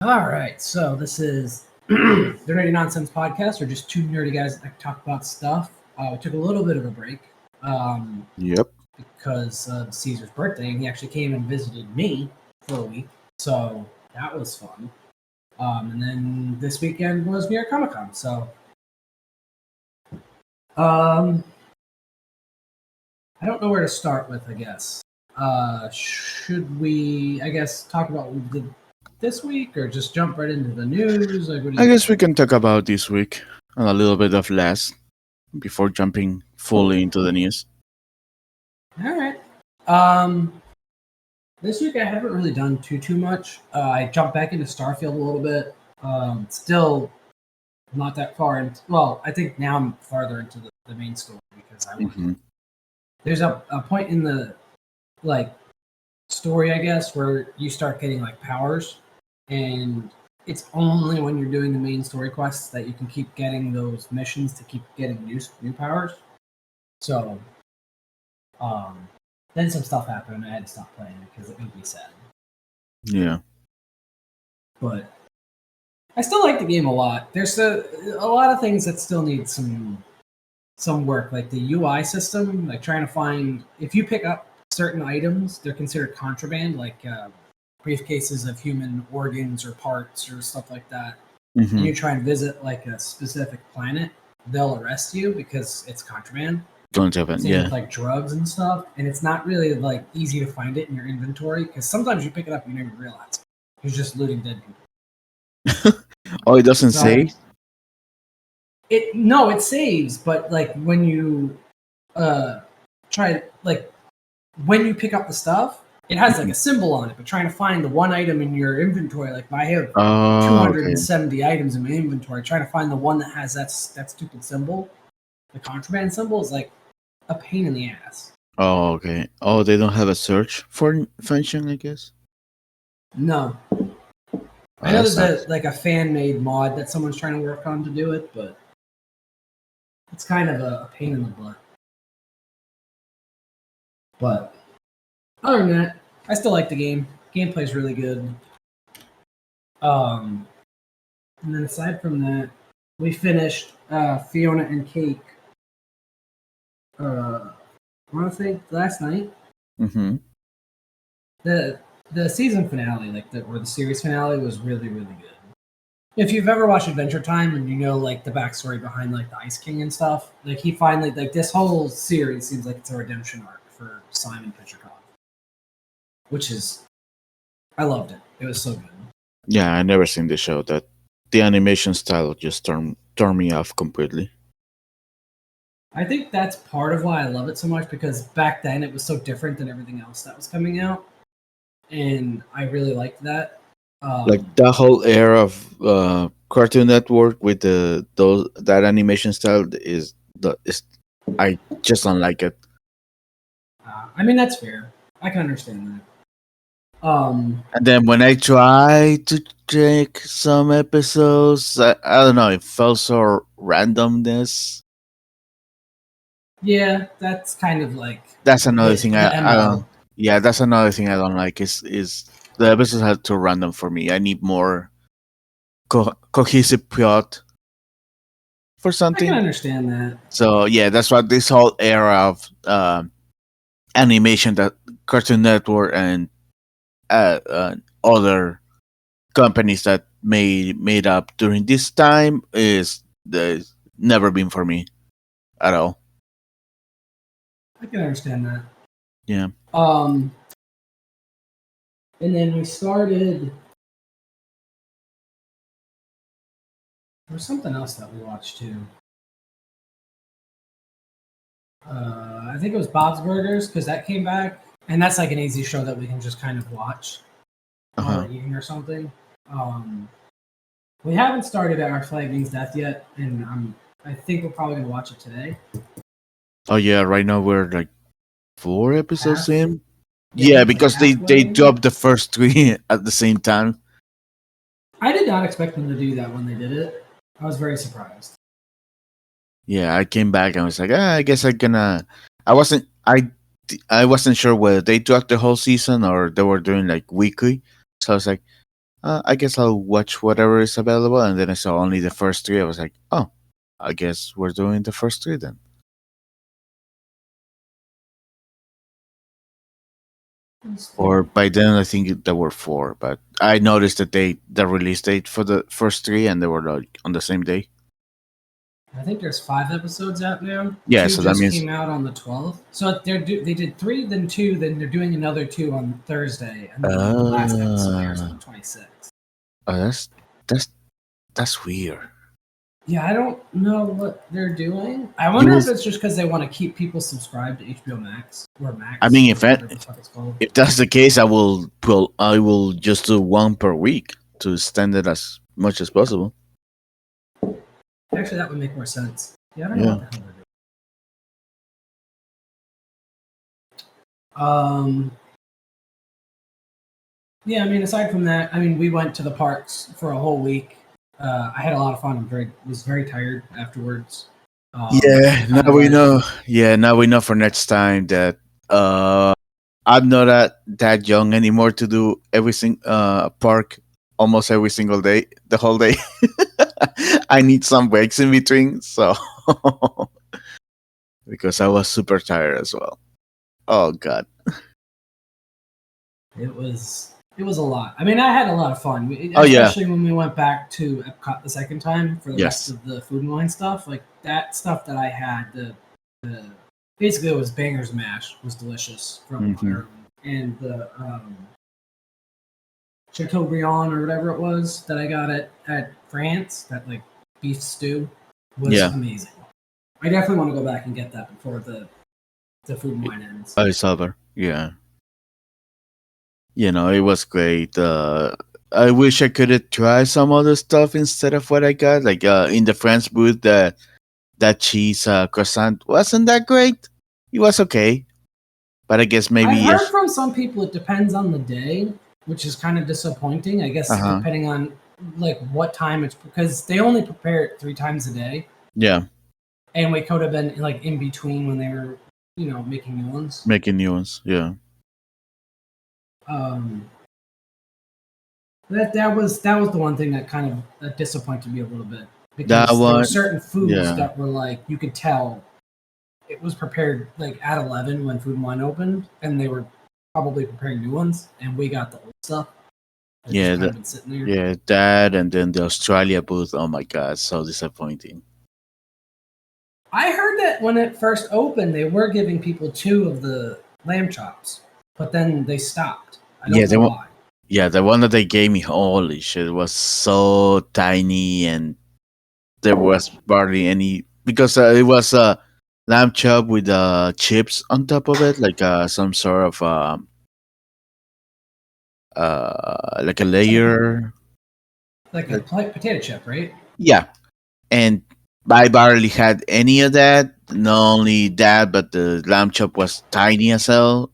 All right, so this is the Nerdy Nonsense podcast. We're just two nerdy guys that talk about stuff. We took a little bit of a break Yep. because of Caesar's birthday, and he actually came and visited me for a week, so that was fun. And then this weekend was New York Comic Con, so I don't know where to start with. I guess should we? I guess talk about what we did this week, or just jump right into the news? Like, what do I you guess we think? can talk about this week and a little bit of last before jumping fully into the news. All right. This week I haven't really done too much. I jumped back into Starfield a little bit. Still not that far into. Well, I think now I'm farther into the main story because I want. Mhm. There's a point in the like story, I guess, where you start getting like powers, and it's only when you're doing the main story quests that you can keep getting those missions to keep getting new powers. So, then some stuff happened, and I had to stop playing because it made me sad. Yeah. But I still like the game a lot. There's a lot of things that still need some work, like the UI system, like trying to find if you pick up certain items, they're considered contraband, like briefcases of human organs or parts or stuff like that. And Mhm. you try and visit like a specific planet, they'll arrest you because it's contraband. Contraband. Same Yeah. with like drugs and stuff, and it's not really like easy to find it in your inventory because sometimes you pick it up and you never realize you're just looting dead people. Oh, it doesn't So say. it saves, but like when you try like when you pick up the stuff, it has like a symbol on it. But trying to find the one item in your inventory, like I have Oh, okay. 270 items in my inventory, trying to find the one that has that stupid symbol, the contraband symbol, is like a pain in the ass. Oh, okay. Oh, they don't have a search for function, I guess. No, Oh, I know that there's sucks. a fan made mod that someone's trying to work on to do it, but it's kind of a pain in the butt. But other than that, I still like the game. Gameplay's really good. And then aside from that, we finished Fiona and Cake. I want to say last night. Mm-hmm. The season finale, or the series finale, was really good. If you've ever watched Adventure Time and you know like the backstory behind like the Ice King and stuff, like he finally like this whole series seems like it's a redemption arc for Simon Petrikov, which is I loved it. It was so good. Yeah, I never seen the show. That the animation style just turned me off completely. I think that's part of why I love it so much because back then it was so different than everything else that was coming out, and I really liked that. Like the whole era of Cartoon Network with that animation style is I just don't like it. I mean that's fair. I can understand that. And then when I try to check some episodes, I don't know, it felt so randomness. Yeah, that's kind of like That's another thing the I MO. don't. Yeah, that's another thing I don't like. Is the episodes are too random for me. I need more cohesive plot for I can something. understand that. So yeah, that's what this whole era of animation that Cartoon Network and other companies that made up during this time is the never been for me at all. I can understand that. Yeah. Um, and then we started. There was something else that we watched too. I think it was Bob's Burgers because that came back, and that's like an easy show that we can just kind of watch while Uh-huh. we're eating or something. We haven't started Our Flag Means Death yet, and I think we're probably gonna watch it today. Oh yeah, right now we're like 4 episodes Half, in. yeah, I Yeah, think it's like because they halfway. dropped the first three at the same time. I did not expect them to do that when they did it. I was very surprised. Yeah, I came back and was like, I guess I'm gonna. I wasn't. I wasn't sure whether they dropped the whole season or they were doing like weekly. So I was like, I guess I'll watch whatever is available. And then I saw only the first three. I was like, oh, I guess we're doing the first three then. Or by then, I think there were four, but I noticed the release date for the first three, and they were like on the same day. I think there's 5 episodes out now. Yeah, Two so that just means came out on the 12th. So they did 3, then 2, then they're doing another 2 on Thursday, and then the last episode airs on the 26th. oh, that's weird. Yeah, I don't know what they're doing. I wonder if it's just because they want to keep people subscribed to HBO Max or Max. I mean, if that's the case, I will just do one per week to extend it as much as possible. Actually, that would make more sense. Yeah, I don't know what the hell they're doing. Yeah, I mean, aside from that, I mean, we went to the parks for a whole week. I had a lot of fun. Was very tired afterwards. Now we know. Yeah, now we know for next time that I'm not that young anymore to do park almost every single day, the whole day. I need some breaks in between, so because I was super tired as well. Oh god, it was a lot. I mean, I had a lot of fun, especially when we went back to Epcot the second time for the rest of the Food and Wine stuff. Like that stuff that I had, the basically it was Banger's Mash was delicious from Ireland, and the Chateaubriand or whatever it was that I got at France, that like beef stew was amazing. I definitely want to go back and get that before the Food and Wine ends. It's over. Yeah. It was great. I wish I could have tried some other stuff instead of what I got. Like in the French booth, that cheese croissant wasn't that great. It was okay, but I guess maybe I've heard from some people it depends on the day, which is kind of disappointing. I guess depending on like what time it's, because they only prepare it 3 times a day. Yeah, and we could have been like in between when they were, making new ones. Yeah. That was the one thing that kind of disappointed me a little bit, because there were certain foods that were like, you could tell it was prepared like at 11 when Food and Wine opened, and they were probably preparing new ones, and we got the old stuff. Been sitting there. Yeah, that, and then the Australia booth. Oh my god, so disappointing. I heard that when it first opened, they were giving people 2 of the lamb chops, but then they stopped. I don't know why. Yeah, the one that they gave me, holy shit, was so tiny, and there was barely any, because it was a lamb chop with chips on top of it, like some sort of like a layer, like a potato chip, right? Yeah, and I barely had any of that. Not only that, but the lamb chop was tiny as hell.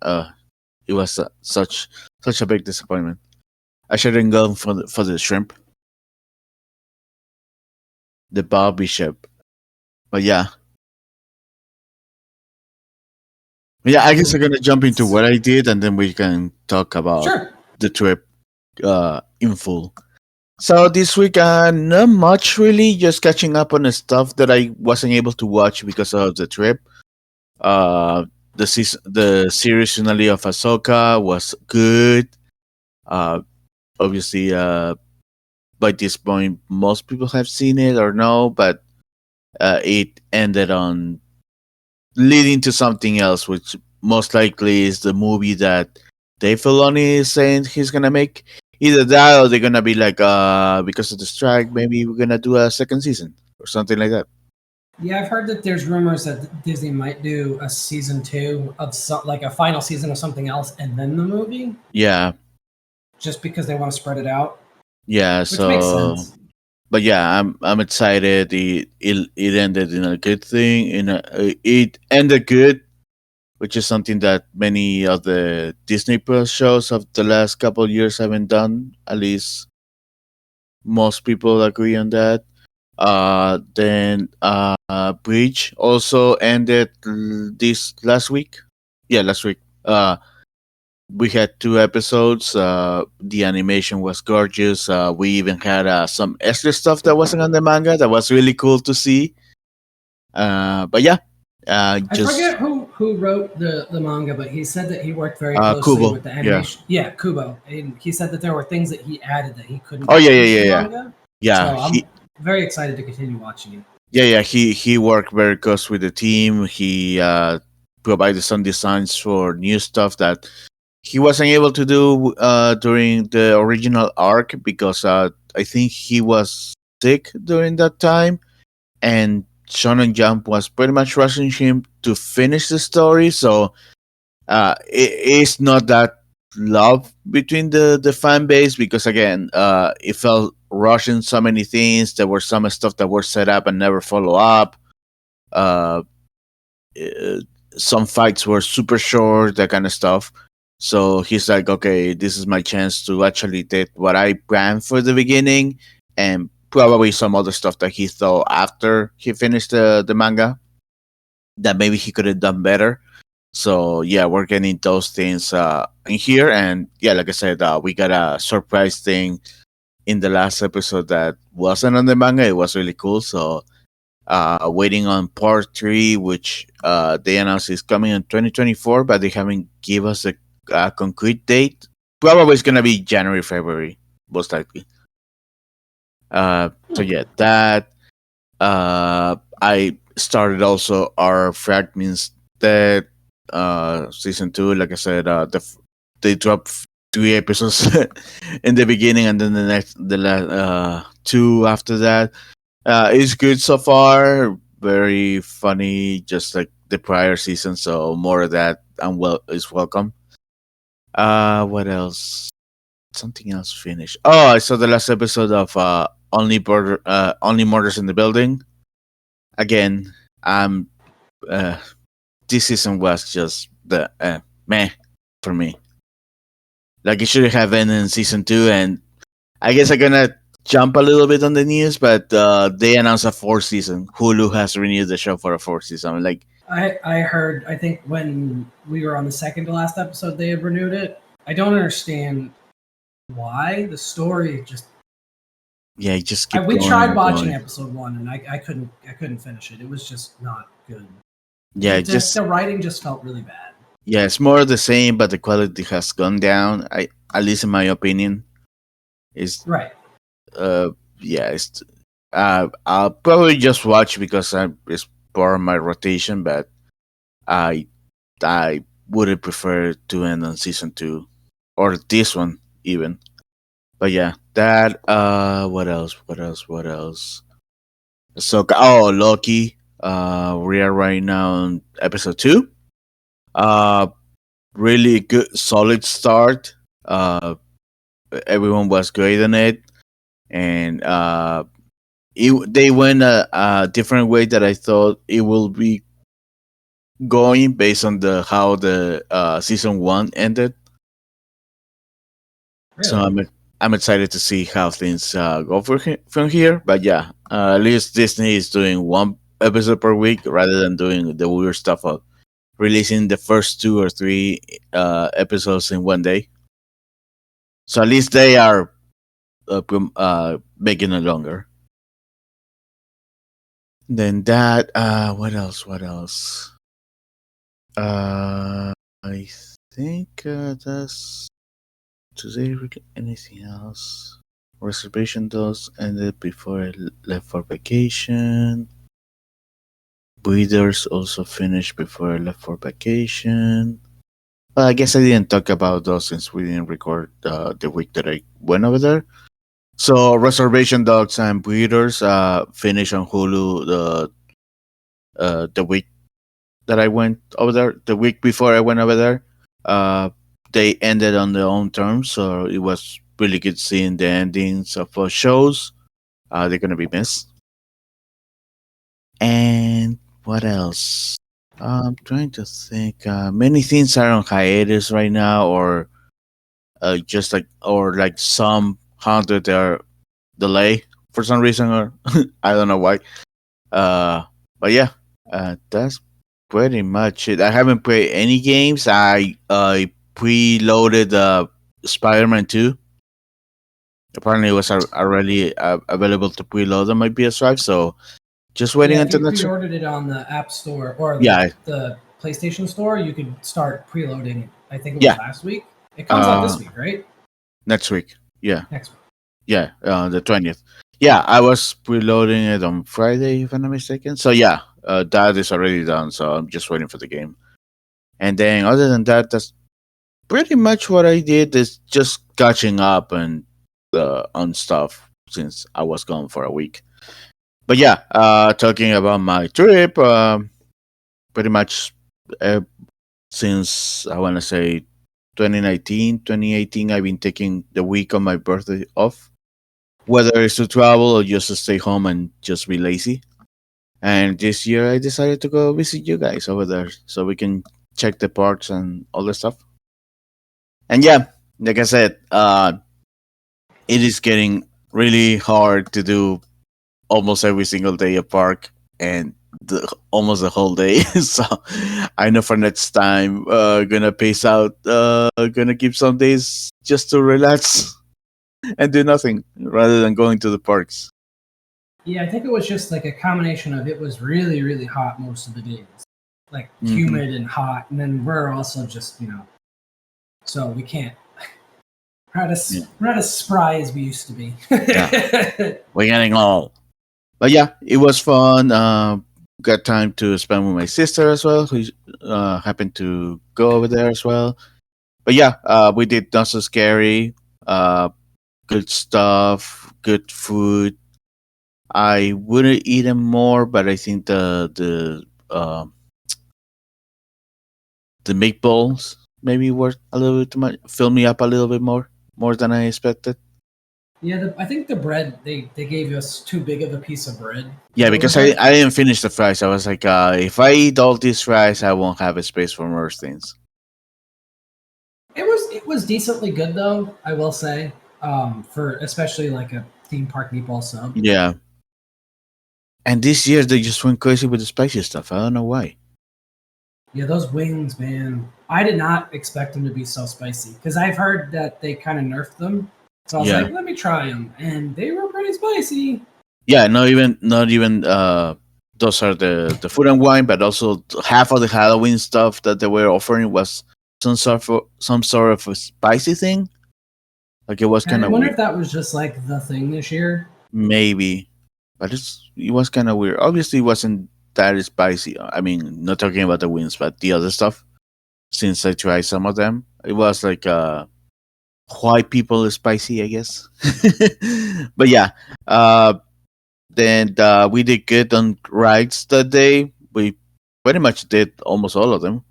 It was such a big disappointment. I should have gone for the shrimp, the Bobby shrimp. But yeah, I guess I'm gonna jump into what I did, and then we can talk about the trip in full. So this week, not much really. Just catching up on the stuff that I wasn't able to watch because of the trip. The series finale of Ahsoka was good. Obviously, by this point, most people have seen it or no, but it ended on leading to something else, which most likely is the movie that Dave Filoni is saying he's gonna make. Either that, or they're gonna be like, because of the strike, maybe we're gonna do a second season or something like that. Yeah, I've heard that there's rumors that Disney might do a season 2 of like a final season of something else and then the movie. Yeah. Just because they want to spread it out. Yeah, which makes sense. But yeah, I'm excited. It ended in a good thing. It ended good, which is something that many of the Disney Plus shows of the last couple of years haven't done. At least most people agree on that. Then Breach also ended this last week. Yeah, last week. we had 2 episodes. The animation was gorgeous. We even had some extra stuff that wasn't on the manga that was really cool to see. But yeah, I just forget who wrote the manga, but he said that he worked very closely Kubo. with the Yeah. animation. Yeah, Kubo, and he said that there were things that he added that he couldn't Oh yeah, yeah, use yeah, in yeah. manga. Yeah, So I'm very excited to continue watching it. yeah. He worked very close with the team. He provided some designs for new stuff that he wasn't able to do during the original arc because I think he was sick during that time, and Shonen Jump was pretty much rushing him to finish the story. So it's not that love between the fan base because again, it felt rushing so many things. There were some stuff that were set up and never follow up. Uh, uh, some fights were super short, that kind of stuff. So he's like, okay, this is my chance to actually take what I planned for the beginning and probably some other stuff that he thought after he finished the manga that maybe he could have done better. So yeah, we're getting those things in here, and yeah, like I said, we got a surprise thing in the last episode that wasn't on the manga. It was really cool. So waiting on part 3, which they announced is coming in 2024, but they haven't give us a concrete date. Probably it's gonna be January, February, most likely. So yeah, that I started also our fragments that season 2. Like I said, they dropped 3 episodes in the beginning, and then the two after that. It's good so far. Very funny, just like the prior season. So more of that and well is welcome. What else? Something else finished. Oh, I saw the last episode of Only Murders in the Building. Again, um, uh, this season was just the meh for me. Like it should have been in season 2, and I guess I'm gonna jump a little bit on the news, but they announced a 4th season. Hulu has renewed the show for a 4th season. I'm like, I heard. I think when we were on the second to last episode, they had renewed it. I don't understand why. The story just. yeah, you just keep We going tried and watching going. episode 1, and I couldn't finish it. It was just not good. Yeah, The writing just felt really bad. yeah, it's more of the same, but the quality has gone down. I At least in my opinion, is Right. uh yeah, it's I'll probably just watch because it's part of my rotation, but I I would have preferred to end on season 2 or this one even. But yeah, that what else? What else? What else? So Loki. We are right now on episode 2. Uh really good solid start. Everyone was great on it, and they went a different way that I thought it will be going based on the how the season 1 ended. So Really. I'm excited to see how things go from here. But yeah, at least Disney is doing 1 episode per week rather than doing the weird stuff of releasing the first 2 or 3 episodes in one day. So at least they are making it longer. Then that, what else? What else? I think that's today. Anything else? Reservation does ended before I left for vacation. Breeders also finished before I left for vacation. Well, I guess I didn't talk about those since we didn't record the week that I went over there. So Reservation Dogs and Breeders finished on Hulu the week that I went over there. The week before I went over there, uh, they ended on their own terms, so it was really good seeing the endings of shows. They're gonna be missed. And what else? I'm trying to think. Many things are on hiatus right now, or just like some hundred are delay for some reason, or I don't know why. Uh, but yeah, that's pretty much it. I haven't played any games. I preloaded Spider-Man 2. Apparently, it was already available to preload on my PS5. So just waiting Yeah, if until you next week. pre-ordered it on the App Store or Yeah, the PlayStation Store, you could start preloading. I think it was yeah. last week. It comes out Uh, this week, right? Next week. Yeah, Next week. yeah. The 20th. Yeah, I was preloading it on Friday, if I'm not mistaken. So yeah, that is already done. So I'm just waiting for the game. And then other than that, that's pretty much what I did. Is just catching up and on stuff since I was gone for a week. But yeah, talking about my trip, pretty much uh, since I want to say 2019, 2018, I've been taking the week on my birthday off, whether it's to travel or just to stay home and just be lazy. And this year, I decided to go visit you guys over there so we can check the parks and all that stuff. And yeah, like I said, it is getting really hard to do almost every single day at park and almost the whole day. So I know for next time, gonna pace out. Gonna keep some days just to relax and do nothing rather than going to the parks. Yeah, I think it was just like a combination of it was really, really hot most of the days, like Hmm. humid and hot, and then we're also just so we can't. Yeah, We're not as spry as we used to be. yeah, we're getting old. But yeah, it was fun. Got time to spend with my sister as well, who happened to go over there as well. But yeah, we did not so scary. Good stuff, good food. I wouldn't eat them more, but I think the meatballs maybe were a little bit too much. Fill me up a little bit more than I expected. Yeah, I think the bread they gave us too big of a piece of bread Yeah, for the because limit. I didn't finish the fries. I was like, if I eat all these fries, I won't have a space for more things. It was decently good though, I will say. For especially like a theme park meatball sub. Yeah. And this year they just went crazy with the spicy stuff. I don't know why. Yeah, those wings, man. I did not expect them to be so spicy because I've heard that they kind of nerfed them. So I was Yeah. like, let me try them, and they were pretty spicy. Yeah, not even those are the food and wine, but also half of the Halloween stuff that they were offering was some sort of a spicy thing. Like it was And kind I of wonder weird. if that was just like the thing this year. Maybe. But it was kind of weird. Obviously it wasn't that spicy. I mean, not talking about the wings, but the other stuff. Since I tried some of them, it was like white people spicy, I guess. But yeah, uh, then we did good on rides that day. We pretty much did almost all of them.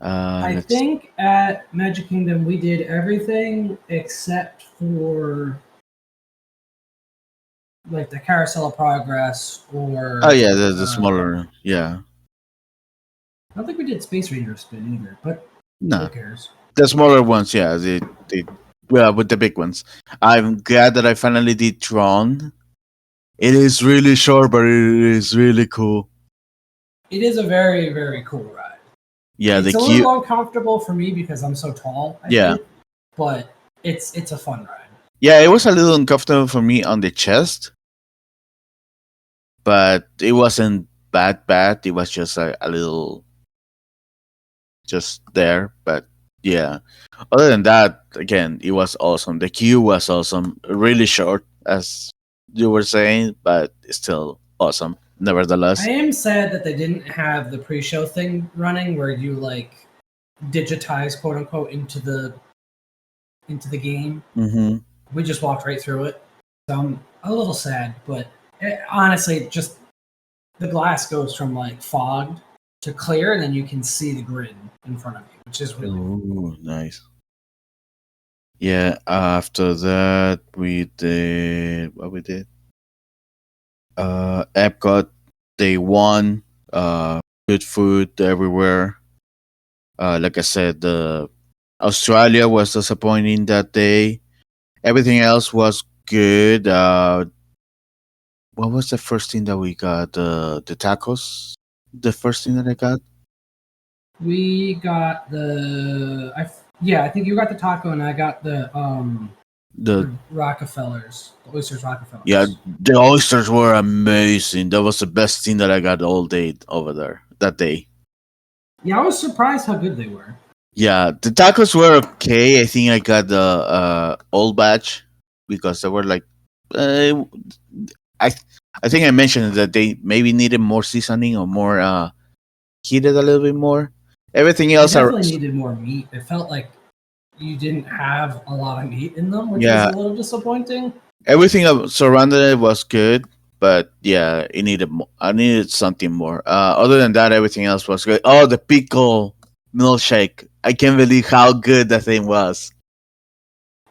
I Let's. think at Magic Kingdom we did everything except for like the Carousel of Progress Oh or yeah, the smaller. Yeah, I don't think we did Space Ranger Spin either, but who no, cares? the smaller ones. Yeah, they well with the big ones. I'm glad that I finally did Tron. It is really short, but it is really cool. It is a very, very cool ride. Yeah, It's the a queue. little uncomfortable for me because I'm so tall, I Yeah, think, but it's a fun ride. yeah, it was a little uncomfortable for me on the chest, but it wasn't bad. It was just a little just there. But yeah, other than that, again, it was awesome. The queue was awesome. Really short, as you were saying, but still awesome. I Nevertheless. am sad that they didn't have the pre-show thing running where you like digitize quote unquote into the game. Hmm. We just walked right through it. So I'm a little sad, but honestly, just the glass goes from like fogged to clear, and then you can see the grid in front of you, which is really cool. Ooh, nice. Yeah. After that, we did what we did. Epcot day one. Good food everywhere. Like I said, the Australia was disappointing that day. Everything else was good. What was the first thing that we got? The tacos. The first thing that I got. We got I think you got the taco and I got the Rockefellers, the oysters Rockefellers. Yeah, the oysters were amazing. That was the best thing that I got all day over there that day. Yeah, I was surprised how good they were. Yeah, the tacos were okay. I think I got the old batch because they were like, uh, I I think I mentioned that they maybe needed more seasoning or more heated a little bit more. Everything They else are definitely needed more meat. It felt like you didn't have a lot of meat in them, which was yeah. a little disappointing. Everything surrounding it was good, but yeah, it needed more. I needed something more. Other than that, everything else was good. Oh, the pickle milkshake! I can't believe how good that thing was.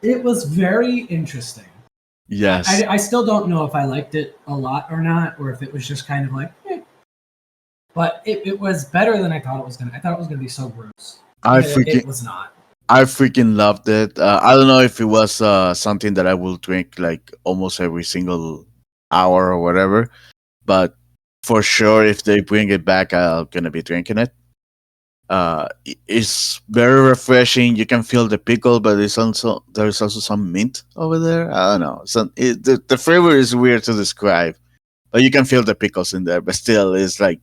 It was very interesting. Yes, I still don't know if I liked it a lot or not, or if it was just kind of like, but it was better than I thought it was gonna. I thought it was gonna be so gross, I and freaking it was not. I freaking loved it. I don't know if it was something that I will drink like almost every single hour or whatever, but for sure, if they bring it back, I'm gonna be drinking it. It's very refreshing. You can feel the pickle, but there's also some mint over there. I don't know. The flavor is weird to describe, but you can feel the pickles in there. But still, it's like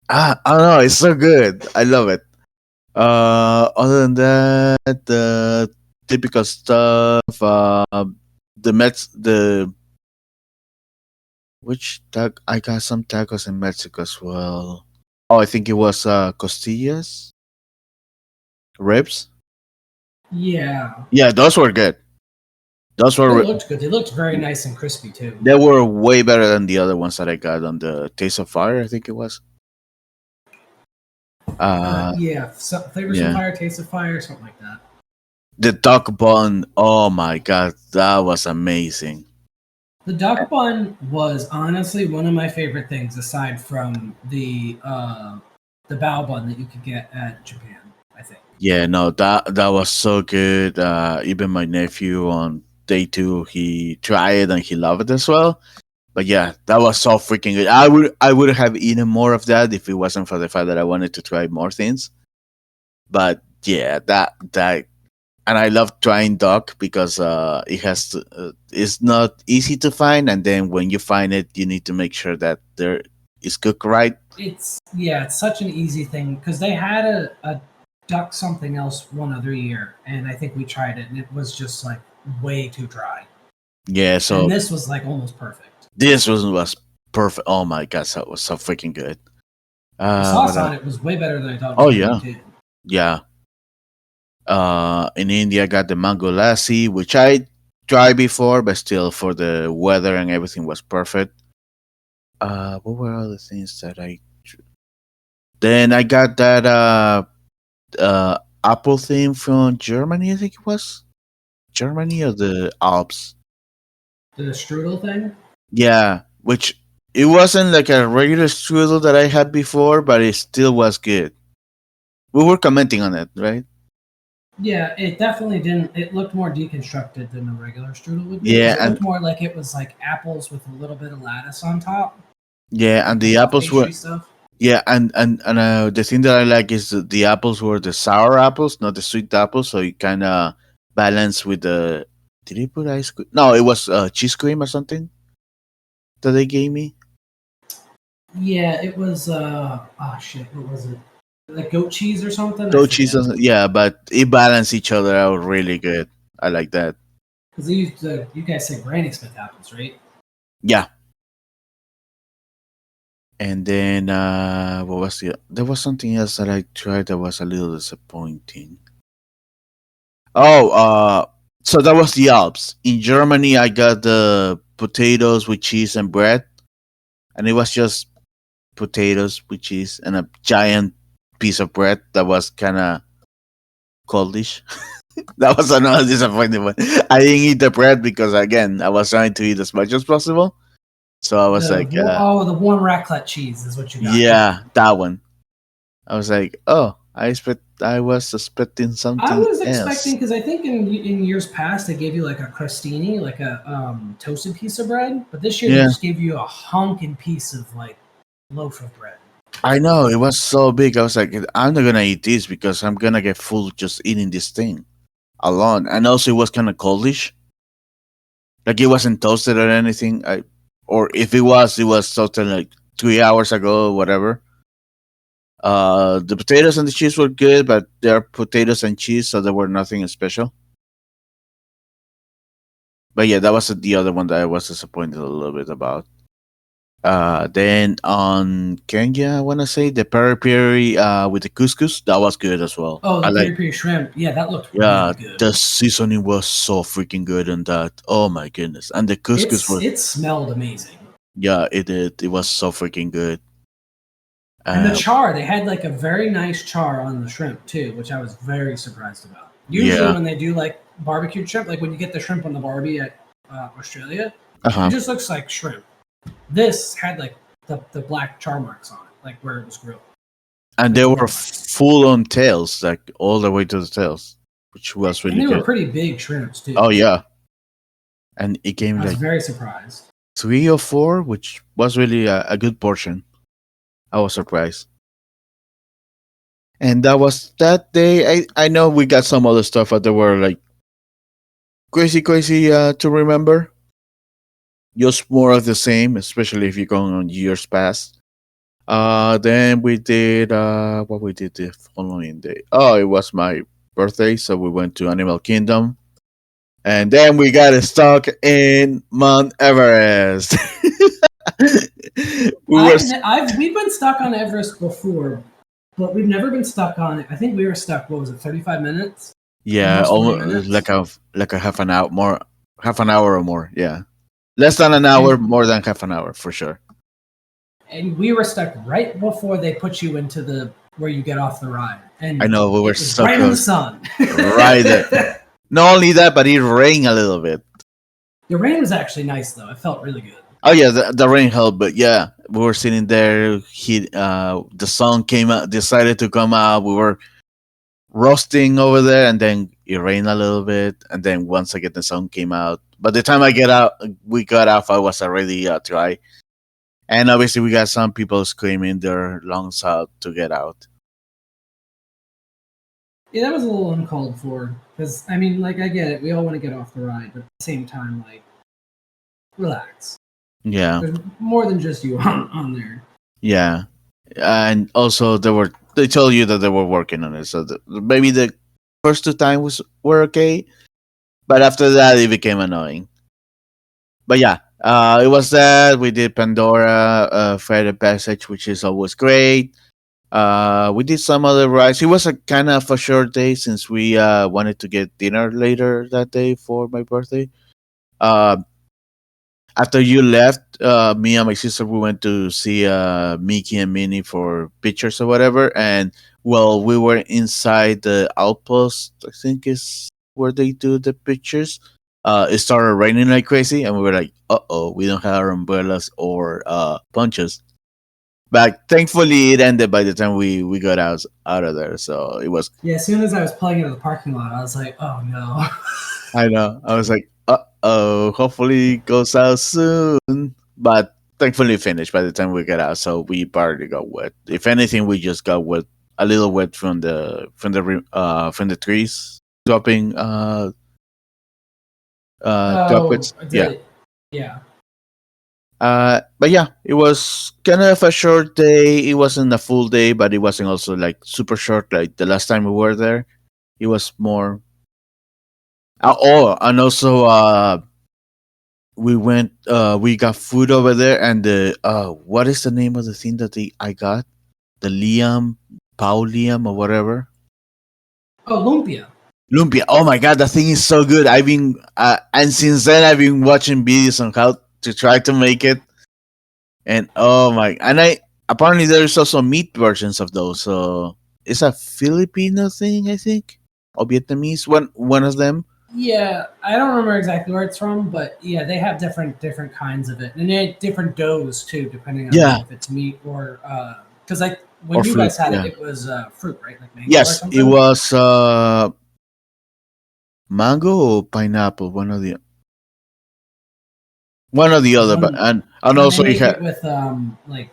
I don't know. It's so good. I love it. Other than that, the typical stuff. The Mets. The which tag? I got some tacos in Mexico as well. Oh, I think it was costillas, ribs. Yeah, Yeah, those were good. Those they were looked good. They looked very nice and crispy too. they were way better than the other ones that I got on the Taste of Fire. I think it was. Yeah, flavors of Yeah, fire, taste of fire, something like that. the duck bun. Oh my god, that was amazing. The duck bun was honestly one of my favorite things, aside from the bao bun that you could get at Japan. I think. Yeah, no, that was so good. Even my nephew on day two, he tried it and he loved it as well. But yeah, that was so freaking good. I would have eaten more of that if it wasn't for the fact that I wanted to try more things. But yeah, that and I love trying duck because it's not easy to find, and then when you find it, you need to make sure that there is cooked right. It's such an easy thing because they had a duck something else one other year, and I think we tried it, and it was just like way too dry. Yeah, And so this was like almost perfect. this was perfect. Oh my god, that was so freaking good. The What sauce on else? it was way better than I thought it was Oh going to yeah, be too. yeah. In India, I got the mango lassi, which I tried before, but still for the weather and everything was perfect. What were other things that Then I got that apple thing from Germany. I think it was Germany or the Alps. The strudel thing. Yeah, which it wasn't like a regular strudel that I had before, but it still was good. We were commenting on it, right? Yeah, it definitely didn't. It looked more deconstructed than a regular strudel would be because Yeah, it and looked more like it was like apples with a little bit of lattice on top, yeah, and the like puff apples were pastry stuff. yeah, and the thing that I like is the apples were the sour apples, not the sweet apples, so it kind of balanced with the. Did he put ice cream? No, it was cheese cream or something that they gave me. Yeah, it was. Oh shit, what was it? Like goat cheese or something? I Goat cheese, forget. yeah, but it balanced each other out really good. I like that. Because they used you guys say Granny Smith apples, right? Yeah, and then what was there was something else that I tried that was a little disappointing. Oh, so that was the Alps. In Germany, I got the potatoes with cheese and bread, and it was just potatoes with cheese and a giant piece of bread that was kind of coldish. That was another disappointing one. I didn't eat the bread because again I was trying to eat as much as possible. So I was like, The warm raclette cheese is what you got. yeah, that one. I was like, oh, I was expecting I something was else. expecting because I think in years past they gave you like a crostini, like a toasted piece of bread, but this year they Yeah, just gave you a honking piece of like loaf of bread. I know it was so big. I was like, I'm not gonna eat this because I'm gonna get full just eating this thing alone. And also, it was kind of coldish. Like it wasn't toasted or anything. Or if it was toasted like 3 hours ago or whatever. The potatoes and the cheese were good, but they're potatoes and cheese, so there were nothing special. But yeah, that was the other one that I was disappointed a little bit about. Then on Kenya, I want to say the peri peri with the couscous, that was good as well. Oh, I the like, peri peri shrimp. Yeah, that looked yeah, really good. the seasoning was so freaking good on that. Oh my goodness, and the couscous was, It smelled amazing. yeah, it did. It was so freaking good. And the char, they had like a very nice char on the shrimp too, which I was very surprised about. Usually, Yeah, when they do like barbecued shrimp, like when you get the shrimp on the barbie at Australia, it uh-huh. just looks like shrimp. This had like the black char marks on it, like where it was grilled. And they were full on tails, like all the way to the tails, which was really And they good. were pretty big shrimps too. Oh yeah, and it came I was like very surprised. 3 or 4, which was really a good portion. I was surprised. And that was that day. I know we got some other stuff that were like crazy to remember. Just more of the same, especially if you're going on years past. Then we did what we did the following day. Oh, it was my birthday, so we went to Animal Kingdom, and then we got stuck in Mount Everest. We've been stuck on Everest before, but we've never been stuck on it. I think we were stuck. What was it? 35 minutes? Yeah, Almost 40 almost minutes. like a half an hour more, half an hour or more. Yeah, less than an hour, more than half an hour for sure. And we were stuck right before they put you into the where you get off the ride. And I know we were it was so right in the close, sun. right there. Not only that, but it rained a little bit. The rain was actually nice though. It felt really good. Oh yeah, the rain helped, but yeah, we were sitting there. The sun came out, decided to come out. We were roasting over there, and then it rained a little bit, and then once again the sun came out. By the time we got off, I was already dry, and obviously we got some people screaming their lungs out to get out. Yeah, that was a little uncalled for. Because I mean, like I get it. We all want to get off the ride, but at the same time, like, relax. Yeah, There's more than just you on there. yeah, and also they told you that they were working on it, so maybe the first 2 times were okay, but after that it became annoying. But yeah, it was that we did Pandora, Flight of Passage, which is always great. We did some other rides. It was a kind of a short day since we wanted to get dinner later that day for my birthday. Uh, After you left, me and my sister we went to see Mickey and Minnie for pictures or whatever. And well, we were inside the outpost. I think is where they do the pictures. It started raining like crazy, and we were like, "Uh oh, we don't have our umbrellas or ponchos." But thankfully, it ended by the time we got out of there. So it was. Yeah, as soon as I was pulling into the parking lot, I was like, "Oh no." I know. I was like, oh, hopefully it goes out soon. But thankfully finished by the time we got out, so we barely got wet. If anything, we just got wet, a little wet from the trees dropping Oh, droplets. Yeah. yeah. But yeah, it was kind of a short day. It wasn't a full day, but it wasn't also like super short. Like the last time we were there, it was more. And also we got food over there, and the what is the name of the thing that I got, the liam paulium or whatever, Oh, lumpia. lumpia. Oh my god, that thing is so good. I've been and since then I've been watching videos on how to try to make it, and oh my, and I apparently there's also meat versions of those, so it's a Filipino thing, I think, or Vietnamese, one of them. Yeah, I don't remember exactly where it's from, but yeah, they have different kinds of it, and they have different doughs too, depending on Yeah, like, if it's meat or because like or when you fruit. guys had it, Yeah. it was fruit, right? Like mango or Yes, it something. was mango or pineapple, one or the Because other. But and when they also it make had, it with like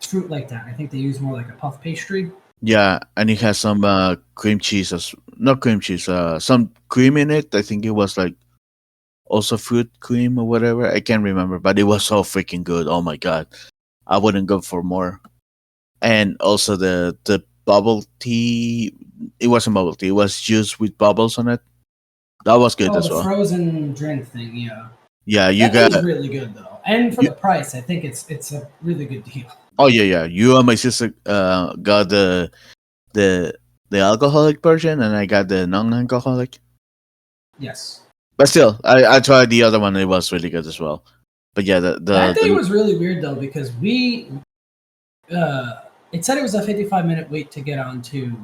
fruit like that. I think they use more like a puff pastry. Yeah, and it has some cream cheese, not cream cheese, some cream in it. I think it was like also fruit cream or whatever. I can't remember, but it was so freaking good. Oh my god, I wouldn't go for more. And also the bubble tea. It wasn't bubble tea. It was juice with bubbles on it. That was good Oh, as the well. frozen drink thing, yeah. Yeah, you That thing's got. really good though, and for You, the price, I think it's a really good deal. oh yeah, yeah. You and my sister got the the alcoholic version, and I got the non-alcoholic. Yes, But still, I tried the other one. It was really good as well. But yeah, that day the was really weird though because it said it was a 55-minute wait to get onto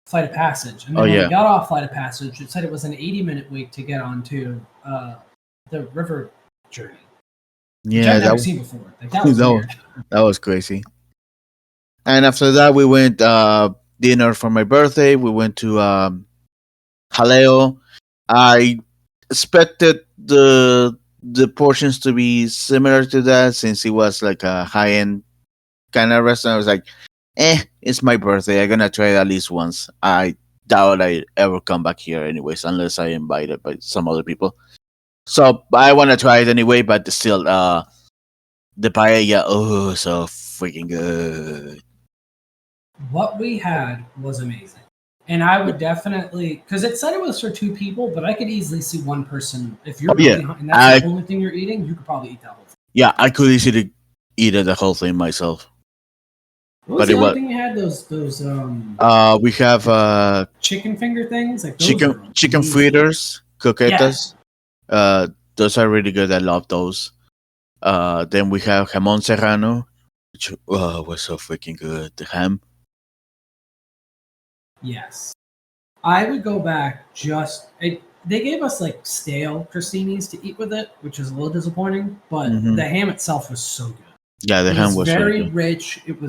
Flight of Passage, and oh then when we yeah, got off Flight of Passage, it said it was an 80-minute wait to get onto the river journey, which yeah, I've that never seen before. Like that was that, weird. that was crazy. And after that, we went dinner for my birthday. We went to Haleo. I expected the portions to be similar to that since it was like a high end kind of restaurant. I was like, it's my birthday. I'm gonna try it at least once. I doubt I ever come back here anyways, unless I invited by some other people. So I want to try it anyway, but still, the paella, oh, so freaking good. What we had was amazing. And I would definitely, because it said it was for two people, but I could easily see one person. If Oh you're yeah, really hungry and that's the I only thing you're eating, you could probably eat that whole thing. yeah, I could easily eat it the whole thing myself. What was But the it other was thing you had? Those we have chicken finger things? Like those were chicken amazing. fritters, Yeah. croquetas. Those are really good. I love those. Then we have jamón serrano, which was so freaking good. The ham. Yes. I would go back they gave us like stale crostinis to eat with it, which was a little disappointing, but Hmm. the ham itself was so good. Yeah, the It ham was was really very good. rich. It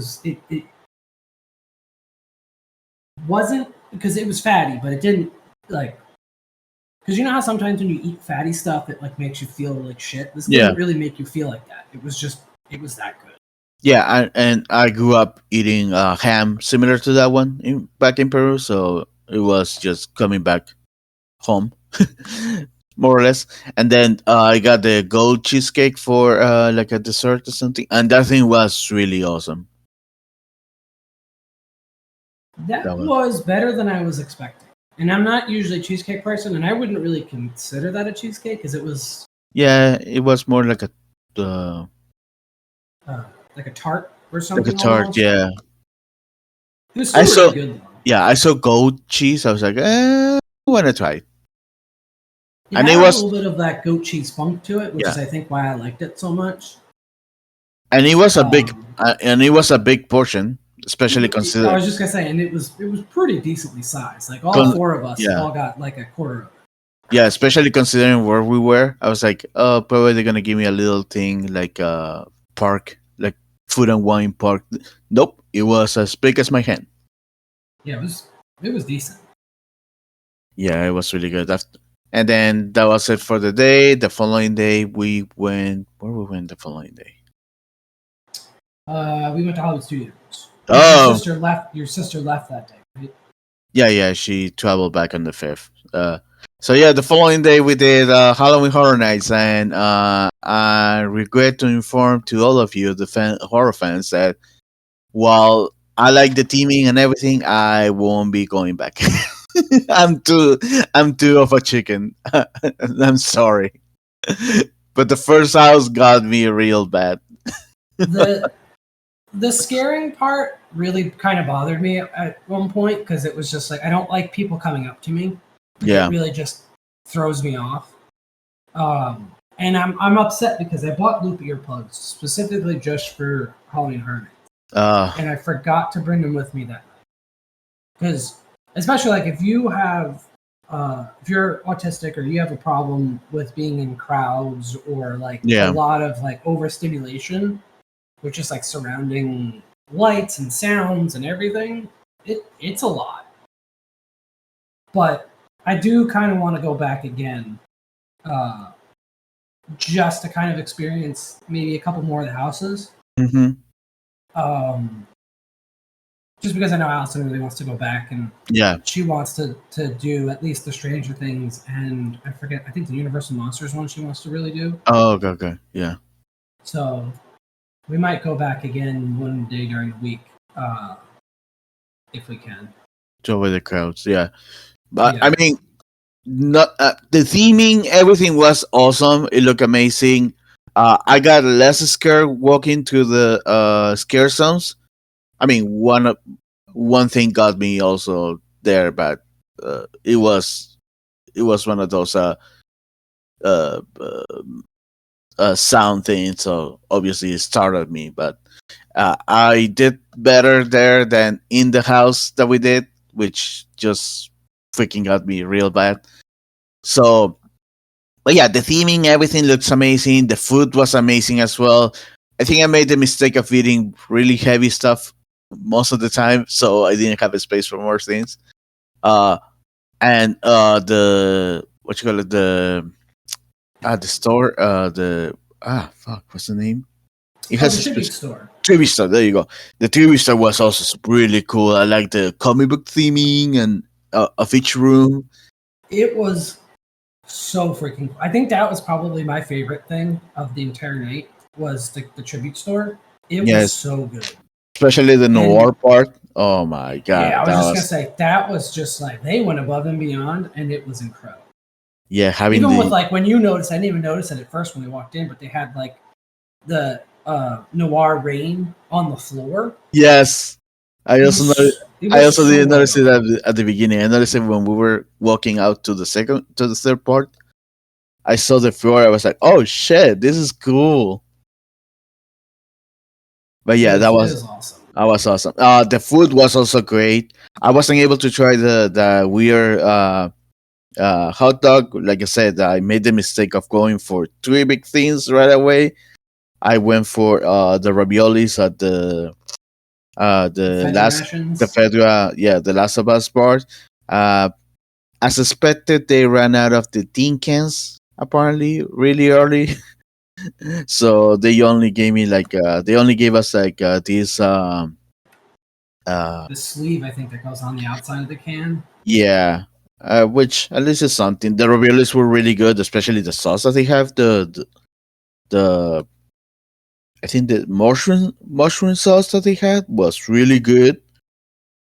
wasn't because it was fatty, but it didn't like because you know how sometimes when you eat fatty stuff, it like makes you feel like shit. This Yeah, didn't really make you feel like that. It was that good. yeah, and I grew up eating ham similar to that one back in Peru, so it was just coming back home, more or less. And then I got the gold cheesecake for like a dessert or something, and that thing was really awesome. That That was was better than I was expecting. And I'm not usually a cheesecake person, and I wouldn't really consider that a cheesecake because it was yeah, it was more uh, uh, like a tart or like a something tart. almost. Yeah, It was I still really saw. good though. Yeah, I saw gold cheese. I was like, I want to try it, It and it had a was little bit of that goat cheese funk to it, which yeah, is I think why I liked it so much. and Um, it was a big portion, especially I consider. was just gonna say, and it was pretty decently sized. Like all Con- four of us yeah, all got like a quarter of it. yeah, especially considering where we were. I was like, oh, probably they're gonna give me a little thing like park, like food and wine park. Nope, it was as big as my hand. Yeah, it was decent. Yeah, it was really good. And then that was it for the day. The following day, we went. Where we went the following day? We went to Hollywood Studios because your Oh, sister left. Your sister left that day, right? yeah, yeah. She traveled back on the 5th. So yeah, the following day we did Halloween Horror Nights, and I regret to inform to all of you, the horror fans, that while I like the teaming and everything, I won't be going back. I'm too, I'm too of a chicken. I'm sorry, but the first house got me real bad. The the scaring part really kind of bothered me at one point because it was just like I don't like people coming up to me. Like it Yeah. really just throws me off. And I'm upset because I bought loop earplugs specifically just for Halloween Horror Nights, Uh, and I forgot to bring them with me that night. Because especially like if you're autistic or you have a problem with being in crowds or like a yeah. lot of like overstimulation, which is like surrounding lights and sounds and everything, it's a lot. But I do kind of want to go back again, uh, just to kind of experience maybe a couple more of the houses. Mm-hmm. Um, just because I know Allison really wants to go back and Yeah. she wants to do at least the Stranger Things and I forget, I think the Universal Monsters one she wants to really do. Oh, okay, okay. Yeah. So we might go back again one day during the week, if we can. To avoid the crowds. Yeah. But I Yeah. mean, not the theming, everything was awesome. It looked amazing. I got less scared walking to the scare zones. I mean, one thing got me also there, but it was one of those uh, uh, sound things. So obviously it startled me, but I did better there than in the house that we did, which just freaking got me real bad. So, but yeah, the theming, everything looks amazing. The food was amazing as well. I think I made the mistake of eating really heavy stuff most of the time, so I didn't have a space for more things. Uh, and the what you call it, the store, the fuck, what's the name? It Oh, has the a tribute store. trivia store. There you go. The trivia store was also really cool. I like the comic book theming and of each room. It was so freaking cool. I think that was probably my favorite thing of the entire night was the tribute store. It was Yes, so good. especially the And noir part. Oh my god, yeah, I was that just gonna was say that was just like they went above and beyond, and it was incredible. yeah having Even with the like when you noticed, I didn't even notice it at first when we walked in, but they had like the noir rain on the floor. yes. I It also know. was it I was also so didn't well notice it done. at the beginning. I noticed it when we were walking out to the third part. I saw the floor. I was like, "Oh shit, this is cool." But It yeah, was it was awesome. that was awesome. The food was also great. I wasn't able to try the weird hot dog. Like I said, I made the mistake of going for three big things right away. I went for the raviolis at The the feta last the rations. Fedra, yeah, the Last of Us part. Uh, as expected, they ran out of the tin cans apparently really early, so they only gave us like these uh The sleeve, I think, that goes on the outside of the can. yeah, which at least is something. The raviolis were really good, especially the sauce that they have. The I think the mushroom sauce that they had was really good.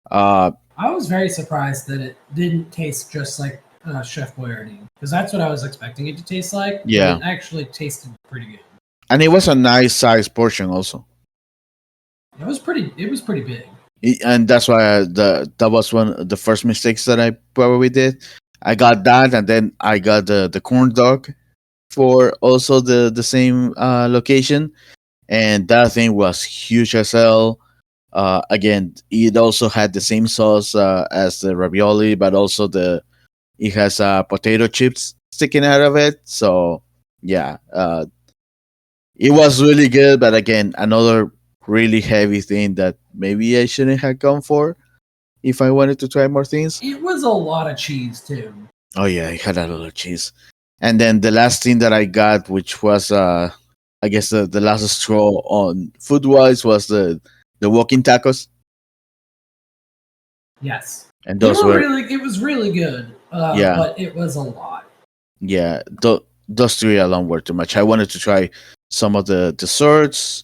Uh, I was very surprised that it didn't taste just like Chef Boyardee because that's what I was expecting it to taste like, but yeah, it actually tasted pretty good. and it was a nice size portion also. It was pretty. It was pretty big. And that's why that was one of the first mistakes that I probably did. I got that, and then I got the corn dog for also the same location, and that thing was huge as hell. Again, it also had the same sauce as the ravioli, but also it has potato chips sticking out of it. So yeah, it was really good. But again, another really heavy thing that maybe I shouldn't have gone for if I wanted to try more things. It was a lot of cheese too. Oh yeah, it had a lot of cheese. And then the last thing that I got, which was I guess the last straw on food wise, was the walking tacos. Yes, And they those were were really. It was really good, yeah, but it was a lot. yeah, those three alone were too much. I wanted to try some of the desserts,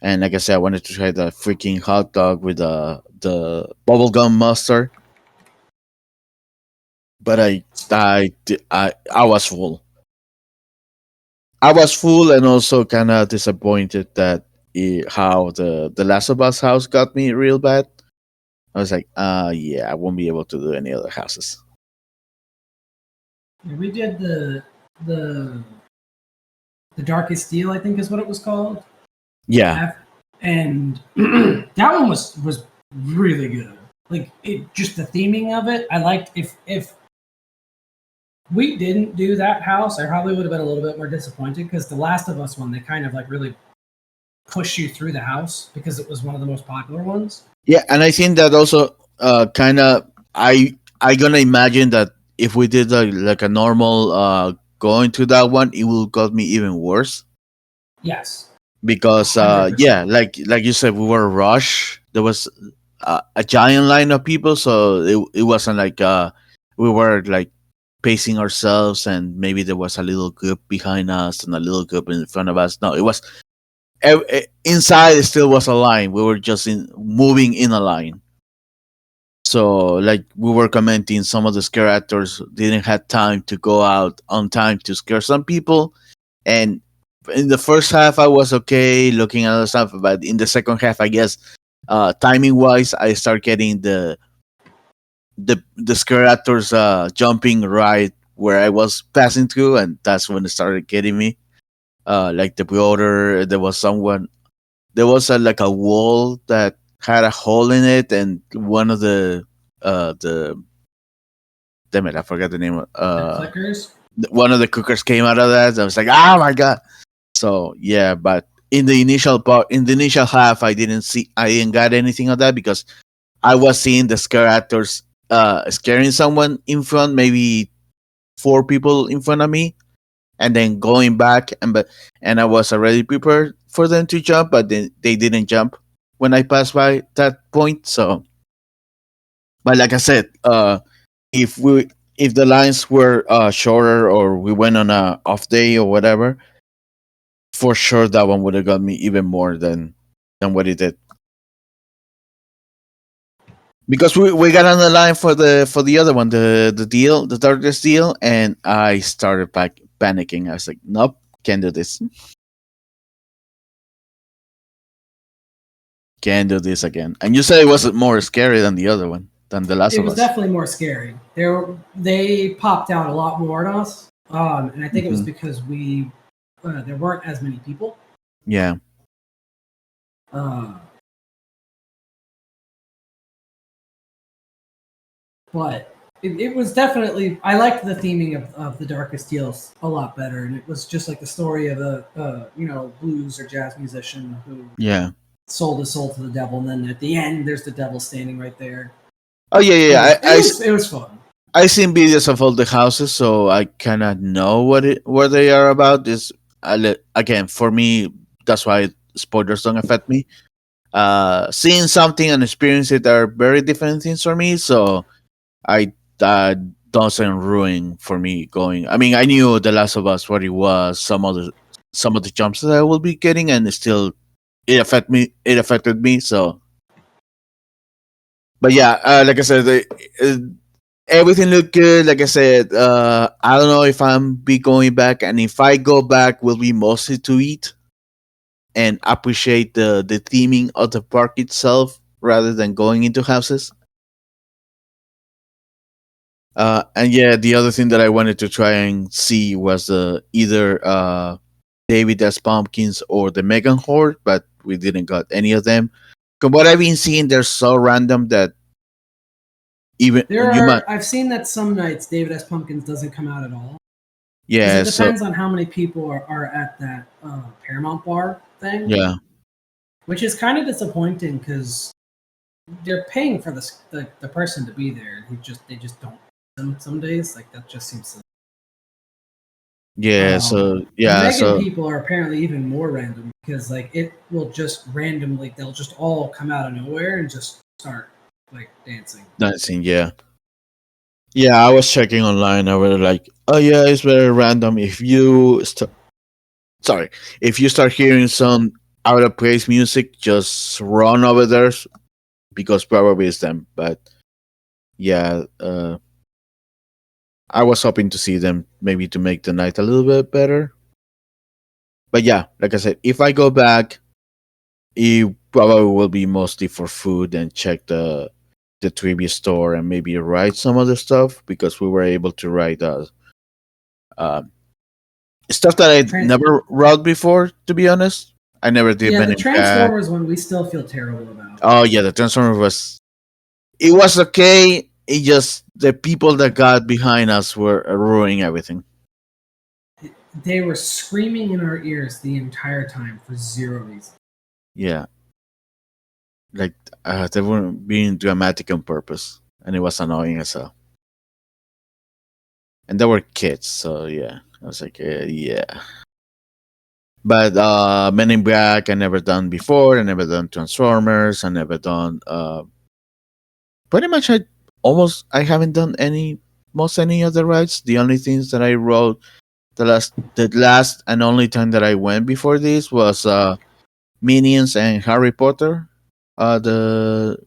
and like I said, I wanted to try the freaking hot dog with the bubblegum mustard. But I was full. I was full and also kind of disappointed that how the Last of Us house got me real bad. I was like, yeah, I won't be able to do any other houses. We did the the Darkest Deal, I think is what it was called. Yeah, And that one was really good. Like it, just the theming of it. I liked if we didn't do that house, I probably would have been a little bit more disappointed because the Last of Us one, they kind of like really push you through the house because it was one of the most popular ones. yeah, and I think that also kind of I gonna imagine that if we did like a normal going to that one, it will got me even worse. Yes. because 100%. yeah, like you said, we were rushed. There was a giant line of people, so it wasn't like we were like pacing ourselves, and maybe there was a little group behind us and a little group in front of us. No, it was inside. It still was a line. We were just moving in a line. So, like we were commenting, some of the scare actors didn't have time to go out on time to scare some people, and in the first half I was okay looking at other stuff, but in the second half, I guess, timing wise, I start getting the scare actors jumping right where I was passing through, and that's when it started getting me. Like the border, there was someone, there was like a wall that had a hole in it, and one of the damn it, I forgot the name. The clickers. One of the cookers came out of that. I was like, oh my god. So yeah, but in the initial part, in the initial half, I didn't got anything of that because I was seeing the scare actors scaring someone in front, maybe four people in front of me, and then going back, and I was already prepared for them to jump, but then they didn't jump when I passed by that point. So, but like I said, if we if the lines were shorter, or we went on a off day or whatever, for sure that one would have got me even more than what it did. Because we got on the line for the other one, the darkest deal, and I started panicking. I was like, nope, can't do this. Can't do this again. And you said it wasn't more scary than the other one, than The Last It of was Us. definitely more scary. They popped out a lot more on us, and I think it was Mhm. because there weren't as many people. Yeah. Uh, but it was definitely, I liked the theming of the Darkest Deals a lot better, and it was just like the story of a blues or jazz musician who Yeah. sold his soul to the devil, and then at the end there's the devil standing right there. Oh yeah, yeah. It was fun. I seen videos of all the houses, so I kind of know what they are about. Is again, for me, that's why spoilers don't affect me. Seeing something and experience it are very different things for me. So I that doesn't ruin for me going. I mean, I knew The Last of Us what it was. Some of the jumps that I will be getting, and still it affect me. It affected me. So, but yeah, like I said, everything looked good. Like I said, I don't know if I'm be going back, and if I go back, will be mostly to eat and appreciate the theming of the park itself rather than going into houses. And yeah, the other thing that I wanted to try and see was either David S. Pumpkins or the Megan Horde, but we didn't got any of them. From what I've been seeing, they're so random that even you might, I've seen that some nights David S. Pumpkins doesn't come out at all. Because yeah. it So depends on how many people are at that Paramount Bar thing, yeah, which is kind of disappointing because they're paying for the person to be there. They just don't. Some days, like that just seems silly. yeah. So The yeah, Megan so people are apparently even more random because like it will just randomly they'll just all come out of nowhere and just start like dancing. dancing, yeah. Yeah, I was checking online. I was like, oh yeah, it's very random. Sorry, if you start hearing some out of place music, just run over there because probably it's them. But yeah, I was hoping to see them maybe to make the night a little bit better. But yeah, like I said, if I go back, it probably will be mostly for food and check the trivia store and maybe write some other stuff because we were able to write uh, stuff that I Tran- never wrote before. To be honest, I never did yeah, Men the in Black. Transformers one we still feel terrible about. Oh yeah, the Transformer was, it was okay. It just the people that got behind us were ruining everything. They were screaming in our ears the entire time for zero reason. Yeah, like they were being dramatic on purpose, and it was annoying as hell. And they were kids, so yeah, I was like, yeah. But Men in Black I never done before. I never done Transformers. I never done pretty much I haven't done any other rides. The only things that I rode the last and only time that I went before this was Minions and Harry Potter, the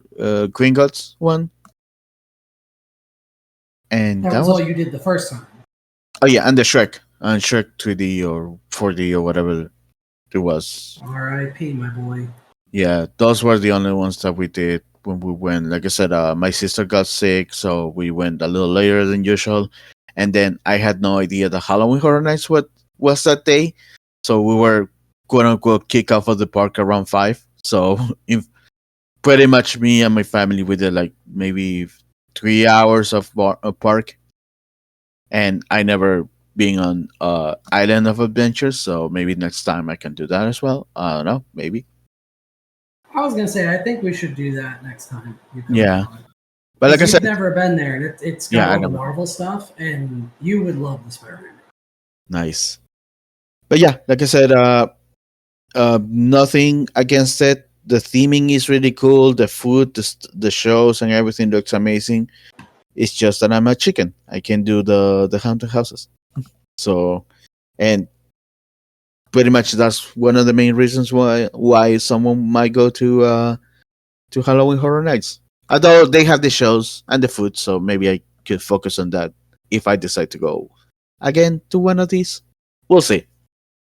Gringotts one, and That that was all was you did the first time. oh yeah, and the Shrek 3D or 4D or whatever it was. R.I.P. my boy. Yeah, those were the only ones that we did when we went. Like I said, my sister got sick, so we went a little later than usual. And then I had no idea the Halloween Horror Nights what was that day, so we were quote unquote kick off of the park around 5. So if pretty much me and my family we did like maybe 3 hours of park, and I never being on Island of Adventures, so maybe next time I can do that as well. I don't know, maybe. I was gonna say I think we should do that next time you come Yeah, down. but like Because I you've said, never been there, and it's got yeah, I all the know. Marvel stuff, and you would love the Spider-Man. Nice. But yeah, like I said, nothing against it. The theming is really cool. The food, the shows, and everything looks amazing. It's just that I'm a chicken. I can do the haunted houses. So, and pretty much that's one of the main reasons why someone might go to Halloween Horror Nights. Although they have the shows and the food, so maybe I could focus on that if I decide to go again to one of these. We'll see.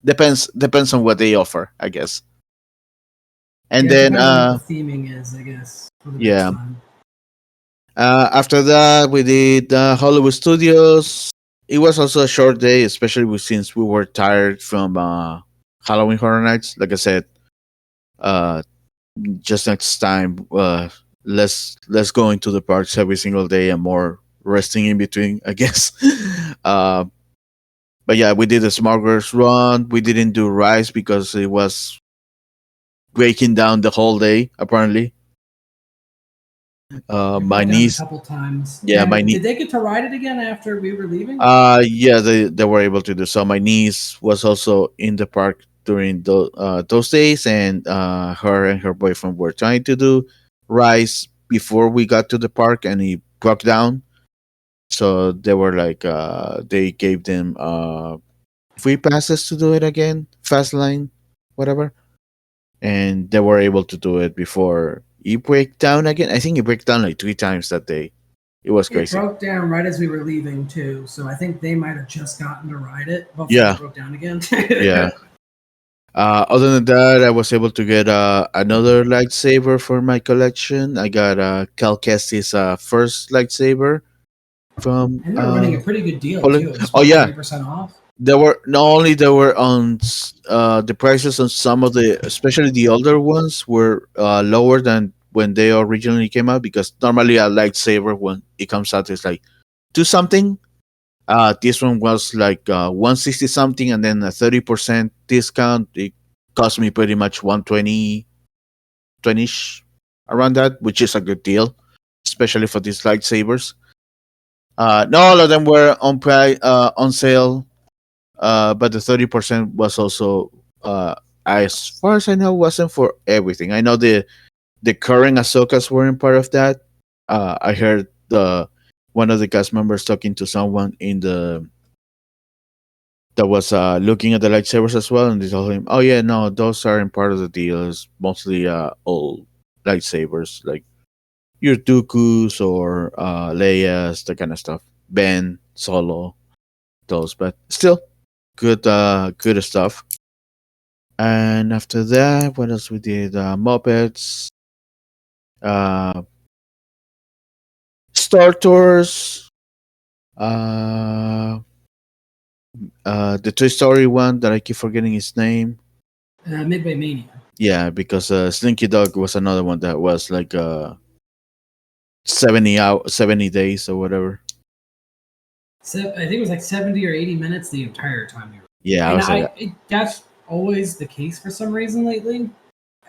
Depends on what they offer, I guess. And Yeah, it then depends on what the theming is, I guess, for the next yeah, time. after that we did Hollywood Studios. It was also a short day, especially since we were tired from Halloween Horror Nights. Like I said, uh, just next time, let's go into the parks every single day and more resting in between, I guess. uh, but yeah, we did a Smuggler's Run. We didn't do Rise because it was breaking down the whole day. Apparently, It my broke down a niece, couple times. yeah, my niece. Did they get to ride it again after we were leaving? Yeah, they were able to do so. My niece was also in the park during those days, and her and her boyfriend were trying to do Rise before we got to the park, and he broke down. So they were like, they gave them free passes to do it again, fast line, whatever, and they were able to do it before he break down again. I think he broke down like 3 times that day. It was It crazy. broke down right as we were leaving too, so I think they might have just gotten to ride it before Yeah, it broke down again. yeah. Other than that, I was able to get another lightsaber for my collection. I got Cal Kestis' first lightsaber from And they're running a pretty good deal Poland. too. It was Oh yeah, 30% off. there were not only there were on the prices on some of the, especially the older ones, were lower than when they originally came out, because normally a lightsaber when it comes out is like two something. This one was like 160 something, and then a 30% discount. It cost me pretty much 120 20ish around that, which is a good deal, especially for these lightsabers. Not all of them were on sale, but the 30% was also, as far as I know, wasn't for everything. I know the current Ahsokas weren't part of that. I heard the one of the cast members talking to someone in the that was looking at the lightsabers as well, and they told him, "Oh yeah, no, those aren't part of the deal. It's mostly old lightsabers, like your Dooku's or Leia's, that kind of stuff. Ben, Solo, those, but still good stuff." And after that, what else we did? Muppets, uh, Star Tours, uh, the Toy Story one that I keep forgetting his name. Midway Mania. Yeah, because Slinky Dog was another one that was like 70 days or whatever. So I think it was like 70 or 80 minutes the entire time we were. Yeah, I And was like, that's always the case for some reason lately.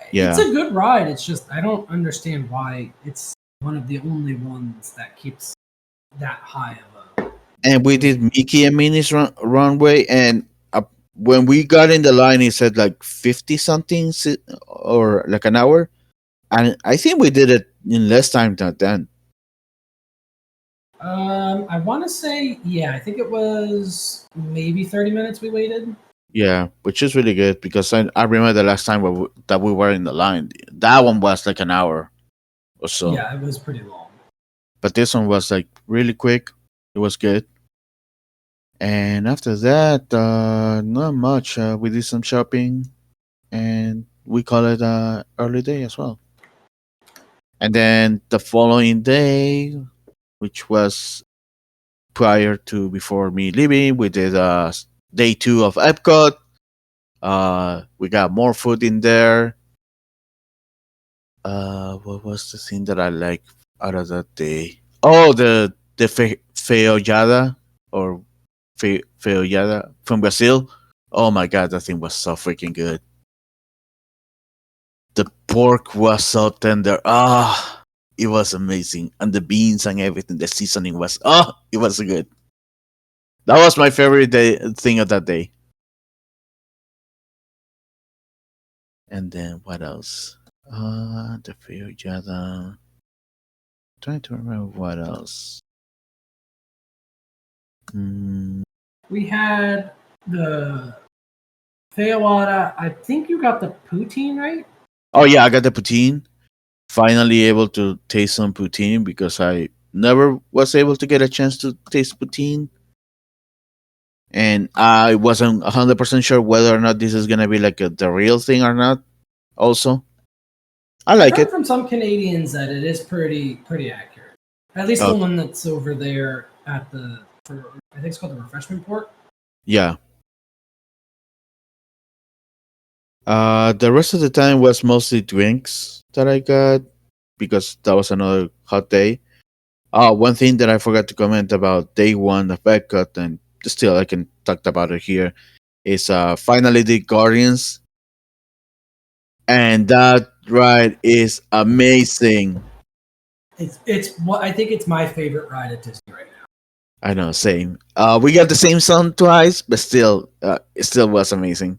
It's yeah. a good ride. It's just I don't understand why it's one of the only ones that keeps that high of a. And we did Mickey and Minnie's runway, and when we got in the line, it said like 50 something or like an hour. And I think we did it in less time than then. I want to say, yeah, I think it was maybe 30 minutes we waited. Yeah, which is really good because I remember the last time that we were in the line. That one was like an hour or so. Yeah, it was pretty long. But this one was like really quick. It was good. And after that, not much. We did some shopping and we call it early day as well. And then the following day, which was prior to before me leaving, we did day 2 of Epcot. We got more food in there. What was the thing that I like out of that day? Oh, the feollada or feollada from Brazil. Oh my god, that thing was so freaking good. The pork was so tender. It was amazing, and the beans and everything. The seasoning was it was good. That was my favorite thing of that day. And then what else? The feollada. Trying to remember what else. Mm. We had the feijoada. I think you got the poutine, right? Oh yeah, I got the poutine. Finally able to taste some poutine because I never was able to get a chance to taste poutine, and I wasn't 100% sure whether or not this is gonna be like the real thing or not. Also, I I've like heard it. from some Canadians that it is pretty accurate. At least the Okay. one that's over there at I think it's called the refreshment port. Yeah. The rest of the time was mostly drinks that I got because that was another hot day. One thing that I forgot to comment about day 1 of Epcot, and still I can talk about it here, is finally the Guardians, and that ride is amazing. It's what I think it's my favorite ride at Disney right now. I know, same. We got the same song twice, but still, it still was amazing.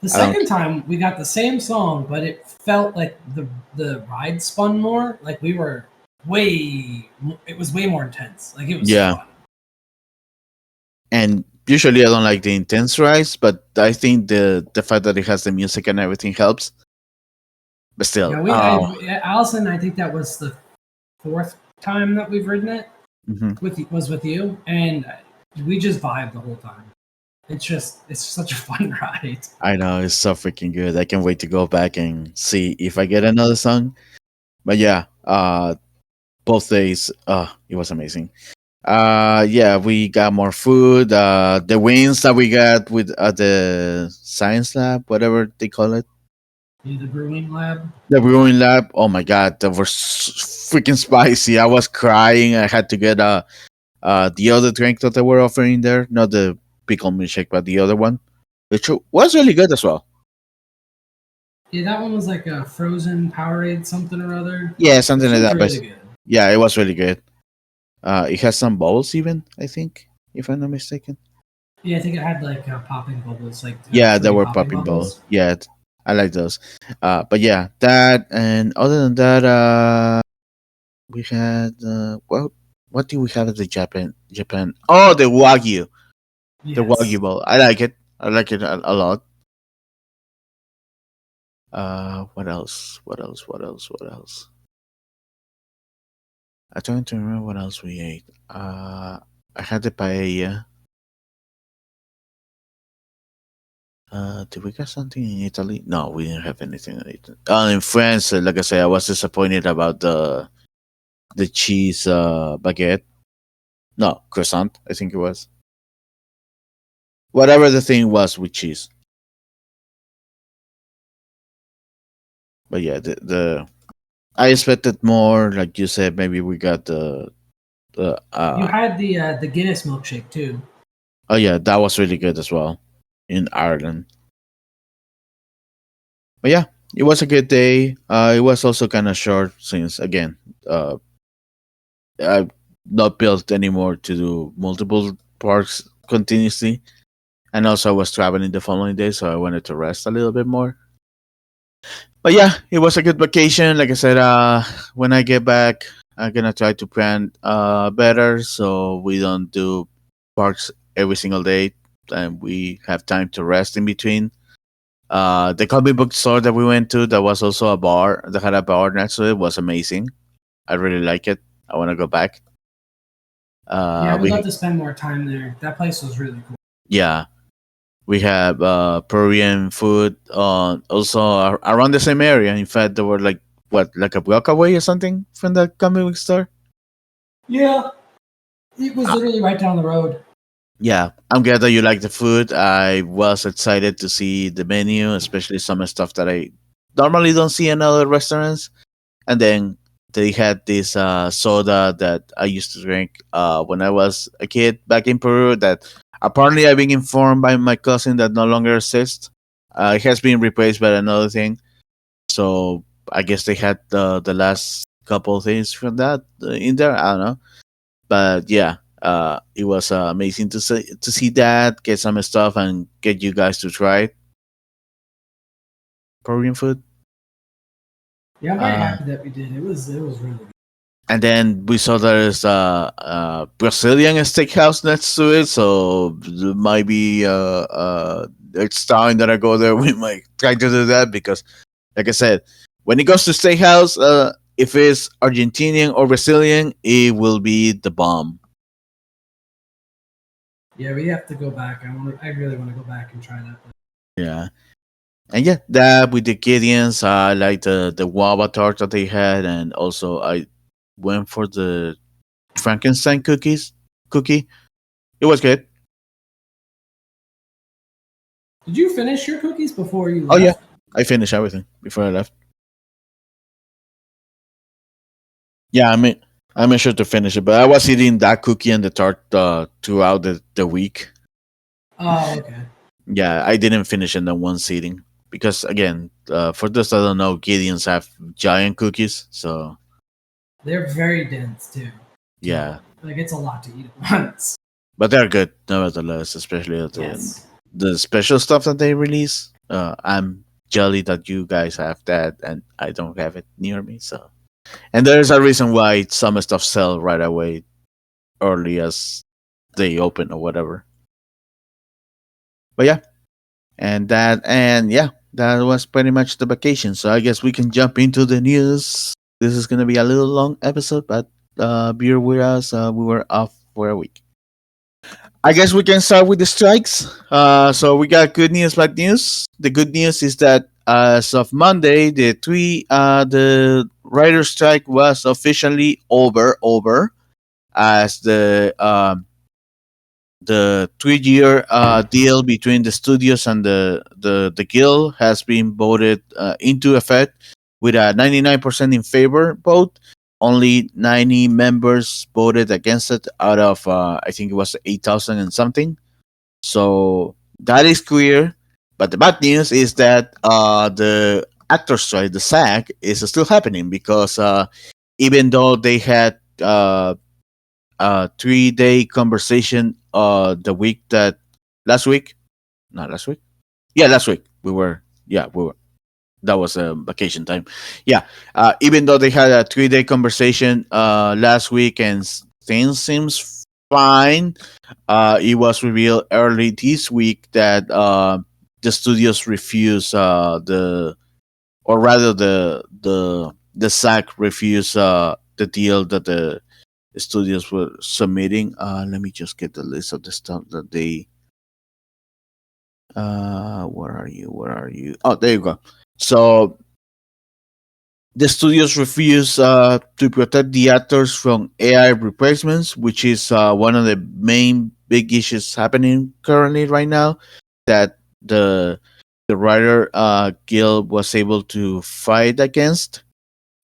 The I don't. second time we got the same song, but it felt like the ride spun more. Like we were it was way more intense. Like it was Yeah, fun. and usually I don't like the intense rides, but I think the fact that it has the music and everything helps. But still, Yeah, Allison, I think that was the fourth time that we've ridden it mhm. with you, and we just vibed the whole time. It's such a fun ride. I know it's so freaking good. I can't wait to go back and see if I get another song. But yeah, both days, it was amazing. Yeah, we got more food. The wings that we got with the science lab, whatever they call it, The brewing lab. the brewing lab. Oh my god, that was freaking spicy. I was crying. I had to get the other drink that they were offering there, not the pickle milkshake, but the other one, which was really good as well. Yeah, that one was like a frozen Powerade something or other, Yeah, something which like was that. But really good. yeah, it was really good. It has some bowls even, I think, if I'm not mistaken. Yeah, I think it had like popping bubbles, like Yeah, they fruity were popping popping bowl. bubbles. Yeah, I like those. But yeah, that and other than that, we had what did we have at the Japan? Japan. Oh, the Yes. Wagyu bowl. I like it. I like it a lot. What else? What else? What else? What else? I'm trying to remember what else we ate. I had the paella. Did we get something in Italy? No, we didn't have anything in Italy. In France, like I said, I was disappointed about the cheese baguette. No, croissant. I think it was whatever the thing was with cheese. But yeah, the I expected more. Like you said, maybe we got the You had the Guinness milkshake too. oh yeah, that was really good as well in Ireland. But yeah, it was a good day. It was also kind of short since again, uh, I'm not built anymore to do multiple parks continuously. And also, I was traveling the following day, so I wanted to rest a little bit more. But yeah, it was a good vacation. Like I said, when I get back, I'm gonna try to plan better so we don't do parks every single day and we have time to rest in between. The comic book store that we went to, that was also a bar that had a bar next to it, was amazing. I really like it. I want to go back. Yeah, I would love We to spend more time there. That place was really cool. Yeah, we have Peruvian food also around the same area. In fact, there were like what, like a block away or something from the comic book store. Yeah, it was Uh, literally right down the road. yeah, I'm glad that you like the food. I was excited to see the menu, especially some stuff that I normally don't see in other restaurants. And then they had this soda that I used to drink when I was a kid back in Peru. That apparently I've been informed by my cousin that no longer exists. It has been replaced by another thing. So I guess they had the last couple things from that in there. I don't know, but yeah, it was amazing to see that, get some stuff, and get you guys to try Peruvian food. Yeah, I'm very Uh, happy that we did. It was really good. and then we saw there's a Brazilian steakhouse next to it, so it might be it's time that I go there. We might try to do that because, like I said, when it goes to steakhouse, if it's Argentinian or Brazilian, it will be the bomb. Yeah, we have to go back. I really want to go back and try that. Yeah, and yeah, that with the Gideons, I like the guava tart that they had, and also I went for the Frankenstein cookie. It was good. Did you finish your cookies before you Oh yeah, left? I finished everything before I left. Yeah, I made sure to finish it, but I was eating that cookie and the tart throughout the week. Oh, okay. Yeah, I didn't finish in the one sitting because again, for those that don't know, Gideons have giant cookies, so They're very dense too. So yeah, like it's a lot to eat at once. but they're good nevertheless, especially Yes. the special stuff that they release. I'm jelly that you guys have that and I don't have it near me. So, and there's a reason why some stuff sell right away, early as they open or whatever. But yeah, and yeah, that was pretty much the vacation. So I guess we can jump into the news. This is gonna be a little long episode, but bear with us. We were off for a week. I guess we can start with the strikes. So we got good news, bad news. The good news is that as of Monday, the writer strike was officially over as the 3 year deal between the studios and the guild has been voted into effect with a 99% in favor vote. Only 90 members voted against it out of I think it was 8,000 and something. So that is clear. But the bad news is that the actors strike, the SAG, is still happening because even though they had a 3 day conversation the week that last week, not last week, yeah, last week we were that was a vacation time. Yeah, even though they had a 3 day conversation last week and things seems fine, it was revealed early this week that the studios refused or rather the SAG refused the deal that the studios were submitting. Let me just get the list of the stuff that they. Where are you? Where are you? Oh, there you go. So the studios refuse to protect the actors from AI replacements, which is one of the main big issues happening currently right now. That the writer guild was able to fight against,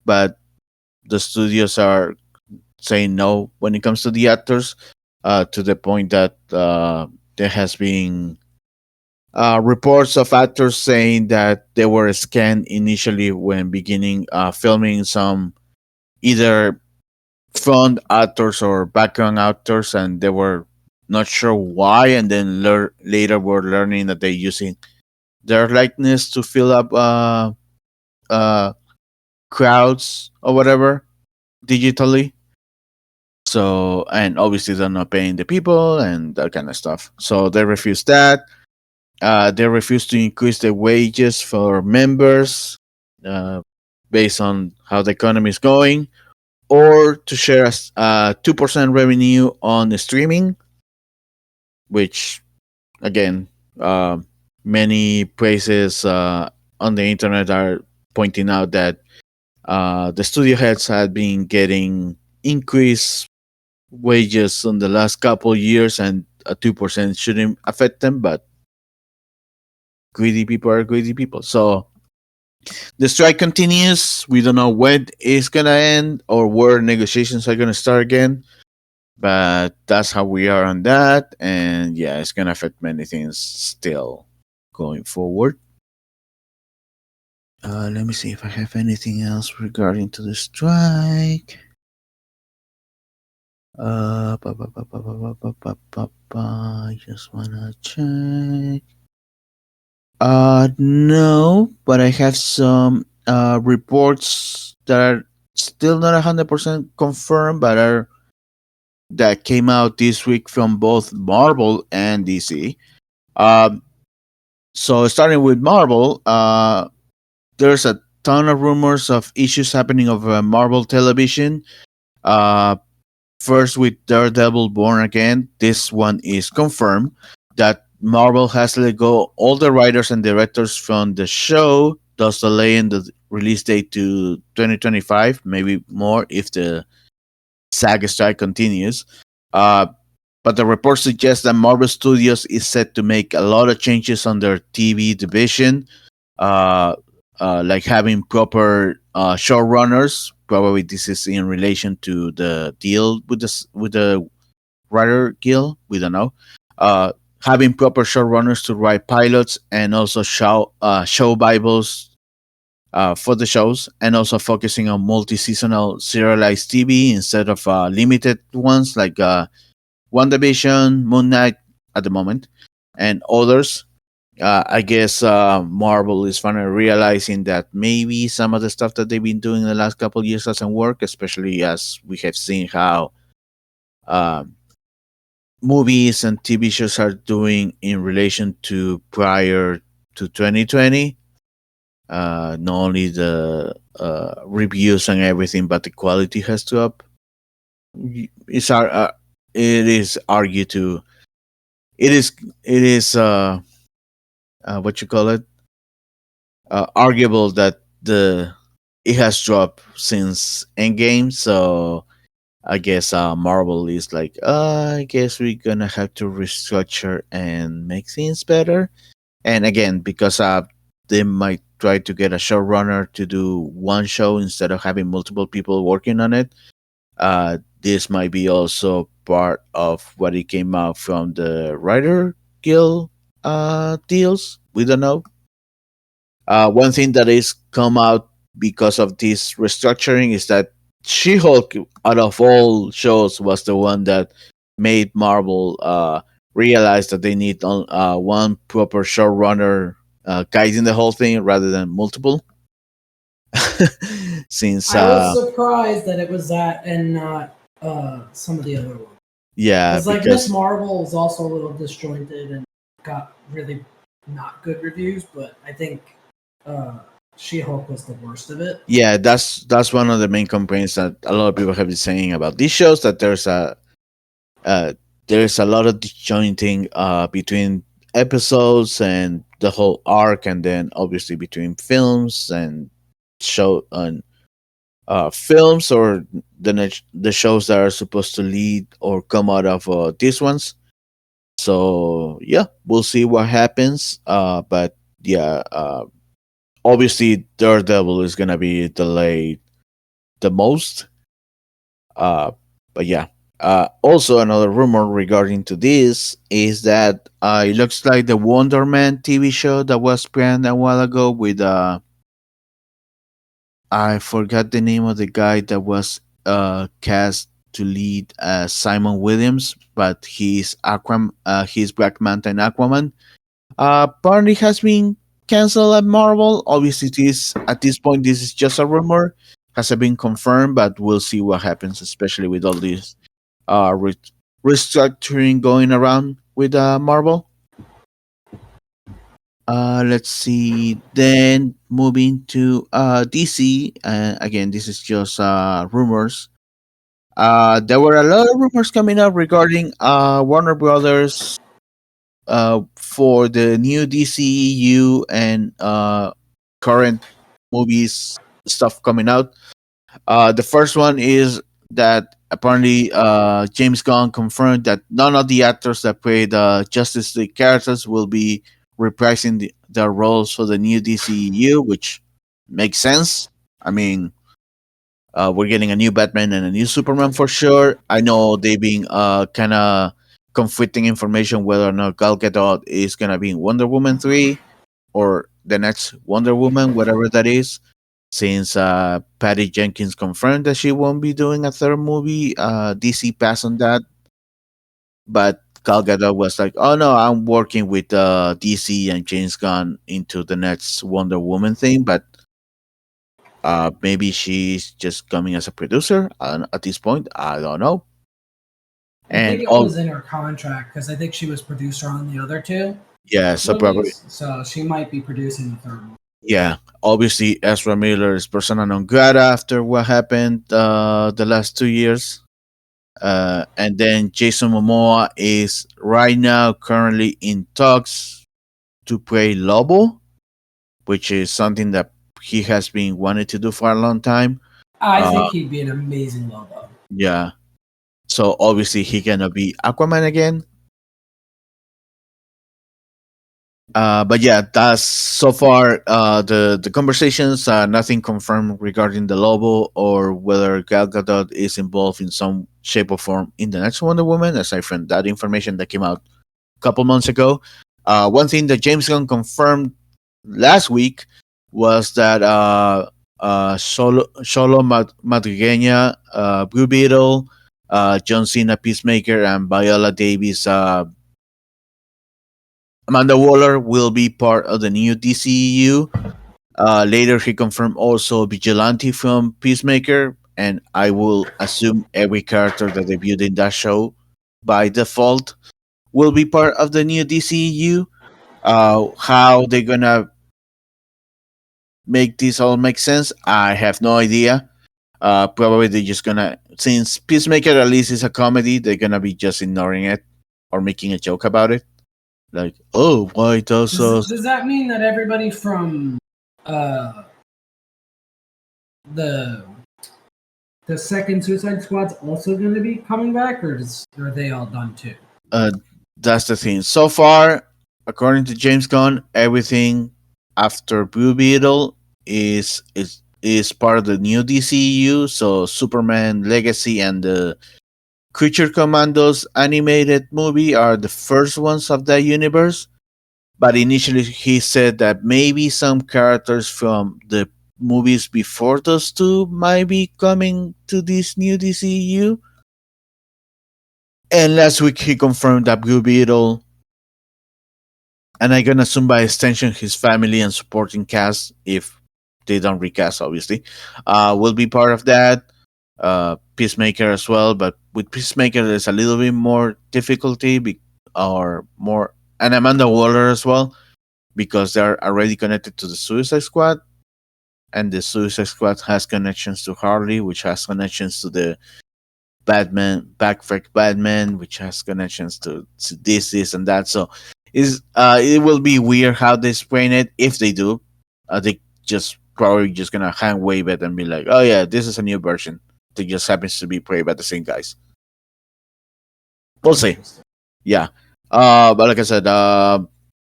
but the studios are saying no when it comes to the actors, to the point that there has been reports of actors saying that they were scanned initially when beginning filming some either front actors or background actors, and they were Not sure why, and then later we're learning that they're using their likeness to fill up uh, crowds or whatever digitally. So, and obviously they're not paying the people and that kind of stuff. So they refused that. They refused to increase the wages for members uh, based on how the economy is going, or to share a 2% revenue on the streaming, which again, uh, many places on the internet are pointing out that the studio heads had been getting increased wages in the last couple years, and a 2% shouldn't affect them, but greedy people are greedy people. So the strike continues. We don't know when it's gonna end or where negotiations are gonna start again, but that's how we are on that. And yeah, it's gonna affect many things still going forward. Let me see if I have anything else regarding to the strike. I just wanna check. No, but I have some reports that are still not 100% confirmed, but are that came out this week from both Marvel and DC. Um, so starting with Marvel, there's a ton of rumors of issues happening of Marvel television. Uh, First with Daredevil Born Again, this one is confirmed that Marvel has let go all the writers and directors from the show, thus delaying the release date to 2025, maybe more if the SAG strike continues. Uh, but the report suggests that Marvel Studios is set to make a lot of changes on their TV division, uh, like having proper showrunners. Probably this is in relation to the deal with the writer guild. We don't know. Uh, Having proper showrunners to write pilots and also show bibles for the shows, and also focusing on multi-seasonal serialized TV instead of limited ones like WandaVision, Moon Knight at the moment, and others. I guess Marvel is finally realizing that maybe some of the stuff that they've been doing in the last couple of years doesn't work, especially as we have seen how um, movies and TV shows are doing in relation to prior to 2020. Not only the reviews and everything, but the quality has to up. It's it is argued to it is it is what you call it, arguable that the it has dropped since Endgame. So I guess Marvel is like, I guess we're gonna have to restructure and make things better. And again, because they might try to get a showrunner to do one show instead of having multiple people working on it. This might be also part of what it came out from the writer guild deals. We don't know. One thing that is come out because of this restructuring is that She-Hulk, out of all shows, was the one that made Marvel realize that they need one proper showrunner guiding the whole thing rather than multiple. Since I was surprised that it was that and not some of the other ones. yeah, Because like Miss because Marvel is also a little disjointed and got really not good reviews, but I think uh, She-Hulk was the worst of it. yeah, that's one of the main complaints that a lot of people have been saying about these shows, that uh, there's a lot of disjointing between episodes and the whole arc, and then obviously between films and show and films, or the shows that are supposed to lead or come out of these ones. So yeah, we'll see what happens. But yeah, obviously Daredevil is gonna be delayed the most. Uh, but yeah. Also, another rumor regarding to this is that it looks like the Wonder Man TV show that was planned a while ago with I forgot the name of the guy that was cast to lead Simon Williams, but he's Black Manta and Aquaman. Apparently has been canceled at Marvel. Obviously, this at this point this is just a rumor. Hasn't been confirmed, but we'll see what happens, especially with all this uh, re- restructuring going around with Marvel. Let's see. Then moving to DC. Again, this is just rumors. There were a lot of rumors coming up regarding Warner Brothers for the new DCU and current movies stuff coming out. The first one is that apparently James Gunn confirmed that none of the actors that played Justice League characters will be reprising their roles for the new DCU, which makes sense. I mean, we're getting a new Batman and a new Superman for sure. I know they've been kind of conflicting information whether or not Gal Gadot is gonna be in Wonder Woman 3 or the next Wonder Woman, whatever that is. Since Patty Jenkins confirmed that she won't be doing a third movie, DC passed on that. But Gal Gadot was like, "Oh no, I'm working with DC and James Gunn into the next Wonder Woman thing." But maybe she's just coming as a producer at this point. I don't know. I think And it all was in her contract because I think she was producer on the other two yeah, so probably movies, so she might be producing the third one. yeah. Obviously, Ezra Miller is persona non grata after what happened the last 2 years. And then Jason Momoa is right now currently in talks to play Lobo, which is something that he has been wanting to do for a long time. I think Uh, he'd be an amazing Lobo. yeah. So obviously he gonna be Aquaman again. But yeah, that's so far the conversations. Nothing confirmed regarding the Lobo or whether Gal Gadot is involved in some shape or form in the next Wonder Woman. Aside from that information that came out a couple months ago, one thing that James Gunn confirmed last week was that Solo Madrigeña, Blue Beetle, John Cena Peacemaker, and Viola Davis Amanda Waller will be part of the new DCEU. Later, he confirmed also Vigilante from Peacemaker, and I will assume every character that debuted in that show by default will be part of the new DCEU. How they're gonna make this all make sense, I have no idea. Probably they're just gonna, since Peacemaker at least is a comedy, they're gonna be just ignoring it or making a joke about it. Like, oh, why does Does that mean that everybody from uh, the the second Suicide Squad's also going to be coming back, or are they all done too? Uh, that's the thing. So far, according to James Gunn, everything after Blue Beetle is part of the new DCU. So Superman Legacy and the Creature Commandos animated movie are the first ones of that universe. But initially, he said that maybe some characters from the movies before those two might be coming to this new DCU. And last week, he confirmed that Blue Beetle, and I can assume by extension his family and supporting cast, if they don't recast, obviously, will be part of that. Peacemaker as well, but with Peacemaker, there's a little bit more difficulty, or more, and Amanda Waller as well, because they're already connected to the Suicide Squad, and the Suicide Squad has connections to Harley, which has connections to the Backfreak Batman, which has connections to this, and that. So is it will be weird how they explain it if they do. They just probably just gonna hand wave it and be like, oh yeah, this is a new version. That just happens to be played by the same guys. We'll see. Yeah. But like I said,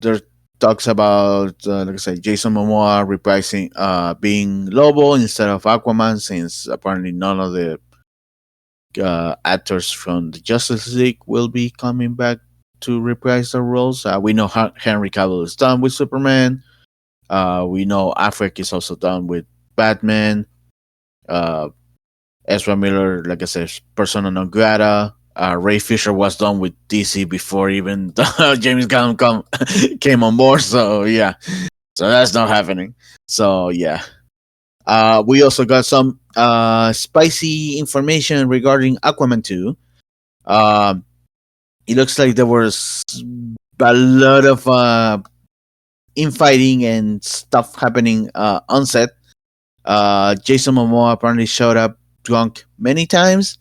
there's talks about like I said, Jason Momoa reprising being Lobo instead of Aquaman, since apparently none of the actors from the Justice League will be coming back to reprise their roles. We know Henry Cavill is done with Superman. We know Affleck is also done with Batman. Uh, Ezra Miller, like I said, persona non grata. Ray Fisher was done with DC before even James Gunn came on board. So yeah, so that's not happening. So yeah, we also got some spicy information regarding Aquaman 2. Um, it looks like there was a lot of infighting and stuff happening on set. Jason Momoa apparently showed up drunk many times,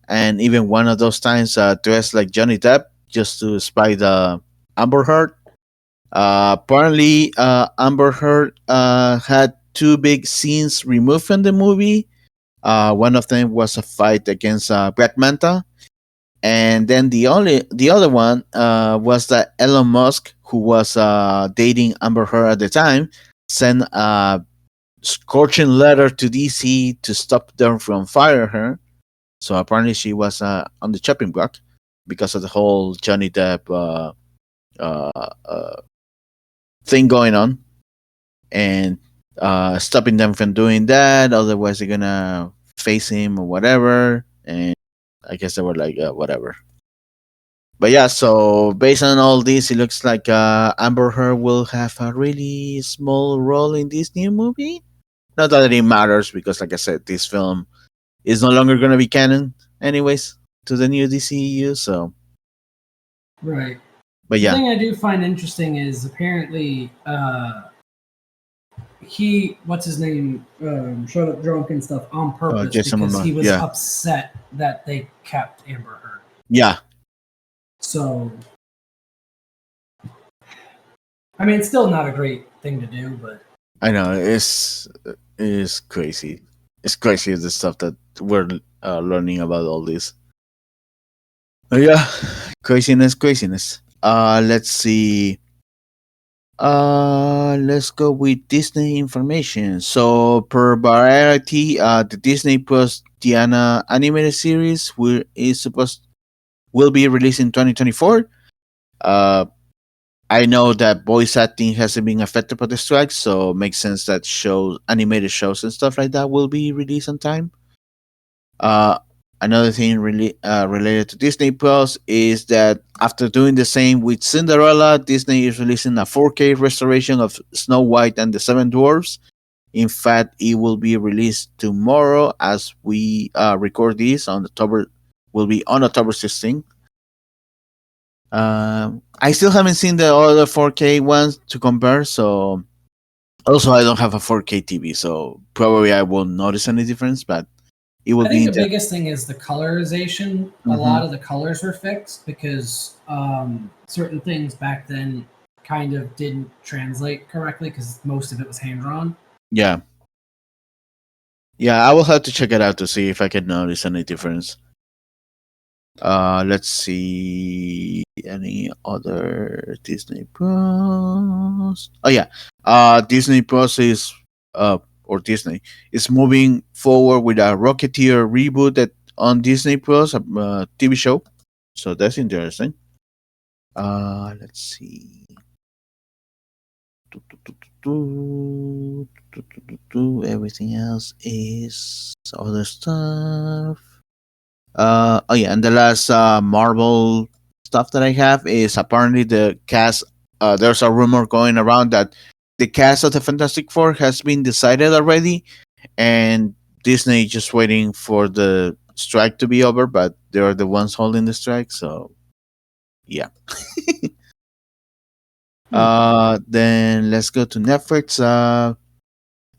and even one of those times dressed like Johnny Depp just to spy the Amber Heard. Apparently, Amber Heard had two big scenes removed from the movie. One of them was a fight against Black Manta, and then the other one was that Elon Musk, who was dating Amber Heard at the time, sent a scorching letter to DC to stop them from firing her. So apparently she was on the chopping block because of the whole Johnny Depp thing going on, and stopping them from doing that. Otherwise, they're gonna face him or whatever. And I guess they were like, whatever. But yeah, so based on all this, it looks like Amber Heard will have a really small role in this new movie. Not that it matters because, like I said, this film is no longer going to be canon, anyways, to the new DCEU. So, Right. but The yeah, thing I do find interesting is apparently he, what's his name, showed up drunk and stuff on purpose Jason because Momoa, he was yeah, upset that they kept Amber Heard. yeah, So, I mean, it's still not a great thing to do, but I know it's crazy. It's crazy the stuff that we're learning about all this. Yeah, craziness. Let's see. Let's go with Disney information. So, per Variety, the Disney Plus Diana animated series will be released in 2024. Uh, I know that voice acting hasn't been affected by the strike, so it makes sense that animated shows and stuff like that will be released on time. Uh, Another thing really related to Disney Plus is that after doing the same with Cinderella, Disney is releasing a 4K restoration of Snow White and the Seven Dwarfs. In fact, it will be released tomorrow as we record this on October. Will be on October 16th. I still haven't seen the other 4K ones to compare, so also I don't have a 4K TV, so probably I won't notice any difference, but it will I be think in the the. biggest thing is the colorization. A Mhm. lot of the colors were fixed because certain things back then kind of didn't translate correctly because most of it was hand drawn. Yeah, yeah, I will have to check it out to see if I can notice any difference. Let's see any other Disney Plus. Oh yeah, Disney Plus is or Disney is moving forward with a Rocketeer reboot that on Disney Plus, a TV show. So that's interesting. Let's see. Everything else is other stuff. Oh yeah, and the last Marvel stuff that I have is apparently the cast. There's a rumor going around that the cast of the Fantastic Four has been decided already, and Disney just waiting for the strike to be over. But they're the ones holding the strike, so yeah. Then let's go to Netflix.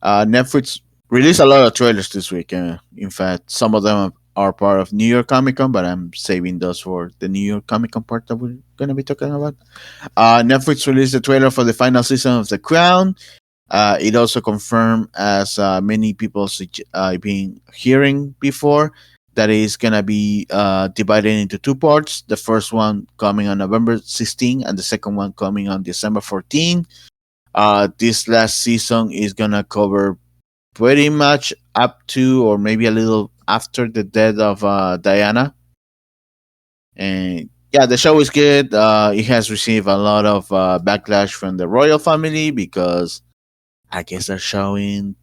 Netflix released a lot of trailers this week. In fact, some of them are part of New York Comic Con, but I'm saving those for the New York Comic Con part that we're gonna be talking about. Netflix released the trailer for the final season of The Crown. It also confirmed, as many people been hearing before, that it's gonna be divided into two parts. The first one coming on November 16, and the second one coming on December 14. This last season is gonna cover pretty much up to or maybe a little after the death of Diana. And yeah, the show is good. It has received a lot of backlash from the royal family because I guess they're showing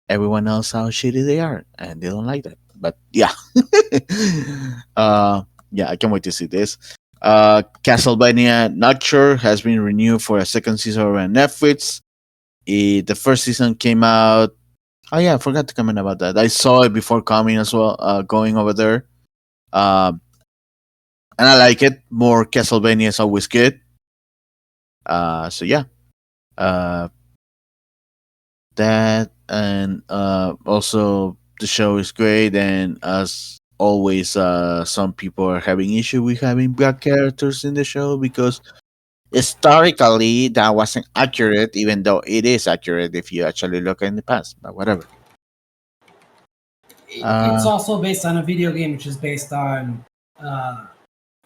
everyone else how shitty they are, and they don't like that. But yeah, yeah, I can't wait to see this. Castlevania Nocturne has been renewed for a second season on Netflix. The first season came out. Oh yeah, I forgot to comment about that. I saw it before coming as well. Going over there, um, and I like it. More Castlevania is always good. So yeah, uh, that and also the show is great. And as always, some people are having issue with having black characters in the show because historically that wasn't accurate, even though it is accurate if you actually look in the past. But whatever. It's Uh, also based on a video game, which is based on uh,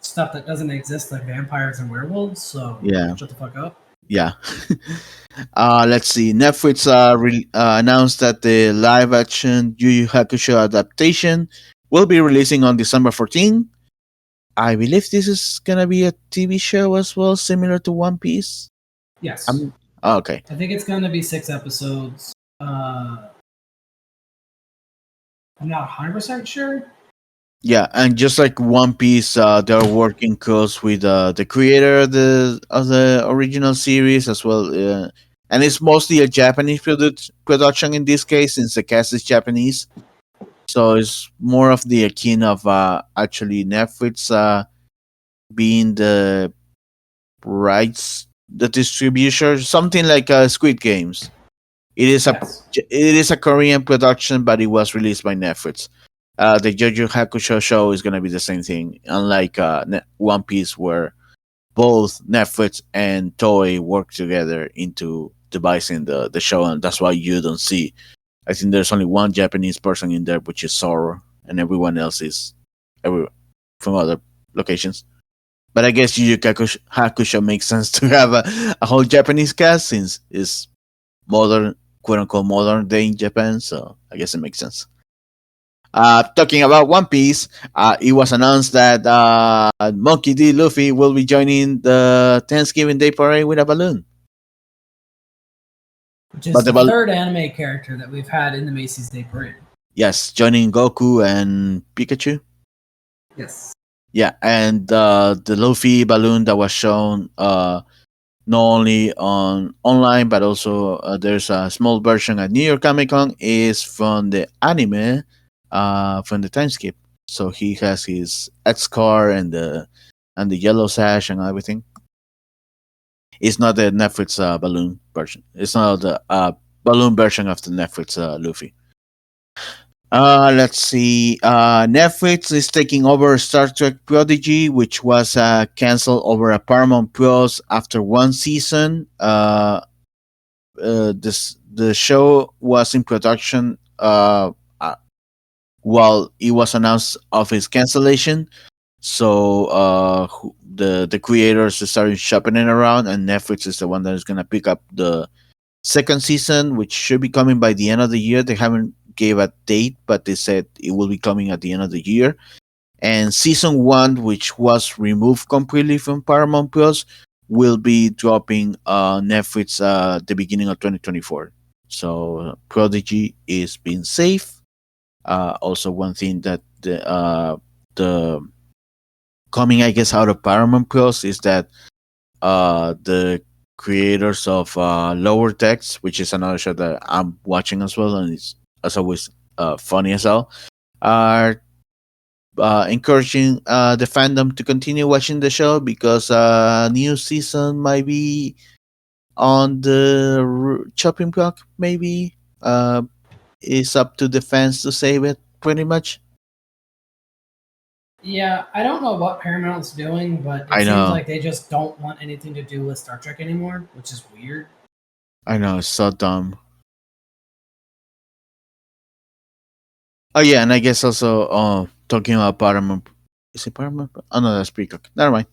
stuff that doesn't exist, like vampires and werewolves. So yeah, shut the fuck up. yeah. Let's see. Netflix announced that the live-action Yu Yu Hakusho adaptation will be releasing on December 14th. I believe this is gonna be a TV show as well, similar to One Piece. Yes, Okay. I think it's going to be 6 episodes. I'm not 100% sure. Yeah, and just like One Piece, they're working close with the creator of the original series as well, and it's mostly a Japanese production in this case, since the cast is Japanese. So it's more of the akin of actually Netflix being the rights, the distributor, something like Squid Games. It is a Yes. it is a Korean production, but it was released by Netflix. The Jojo Hakusho show is gonna be the same thing, unlike One Piece, where both Netflix and Toei work together into devising the show, and that's why you don't see. I think there's only one Japanese person in there, which is Zoro, and everyone else is every from other locations. But I guess Yu Yu Hakusho makes sense to have a whole Japanese cast since it's modern, quote unquote, modern day in Japan. So I guess it makes sense. Talking about One Piece, it was announced that Monkey D. Luffy will be joining the Thanksgiving Day parade with a balloon. Which is But the third anime character that we've had in the Macy's Day Parade. yes, joining Goku and Pikachu. Yes. Yeah, and the Luffy balloon that was shown not only on online but also there's a small version at New York Comic Con is from the anime from the time skip. So he has his X car and the yellow sash and everything. It's not the Netflix balloon version. It's not the balloon version of the Netflix Luffy. Let's see. Netflix is taking over Star Trek Prodigy, which was canceled over a Paramount Plus after one season. The show was in production while it was announced of its cancellation. So the creators started shopping it around, and Netflix is the one that is gonna pick up the second season, which should be coming by the end of the year. They haven't gave a date, but they said it will be coming at the end of the year. And season one, which was removed completely from Paramount Plus, will be dropping Netflix the beginning of 2024. So Prodigy is being safe. Also, one thing that the coming, I guess, out of Paramount Plus is that the creators of Lower Decks, which is another show that I'm watching as well, and it's as always funny as hell, are encouraging the fandom to continue watching the show because new season might be on the chopping block. Maybe it's up to the fans to save it, pretty much. Yeah, I don't know what Paramount's doing, but it I seems know, like they just don't want anything to do with Star Trek anymore, which is weird. I know, it's so dumb. Oh yeah, and I guess also talking about Paramount. Is it Paramount? Oh no, that's Peacock. Never mind.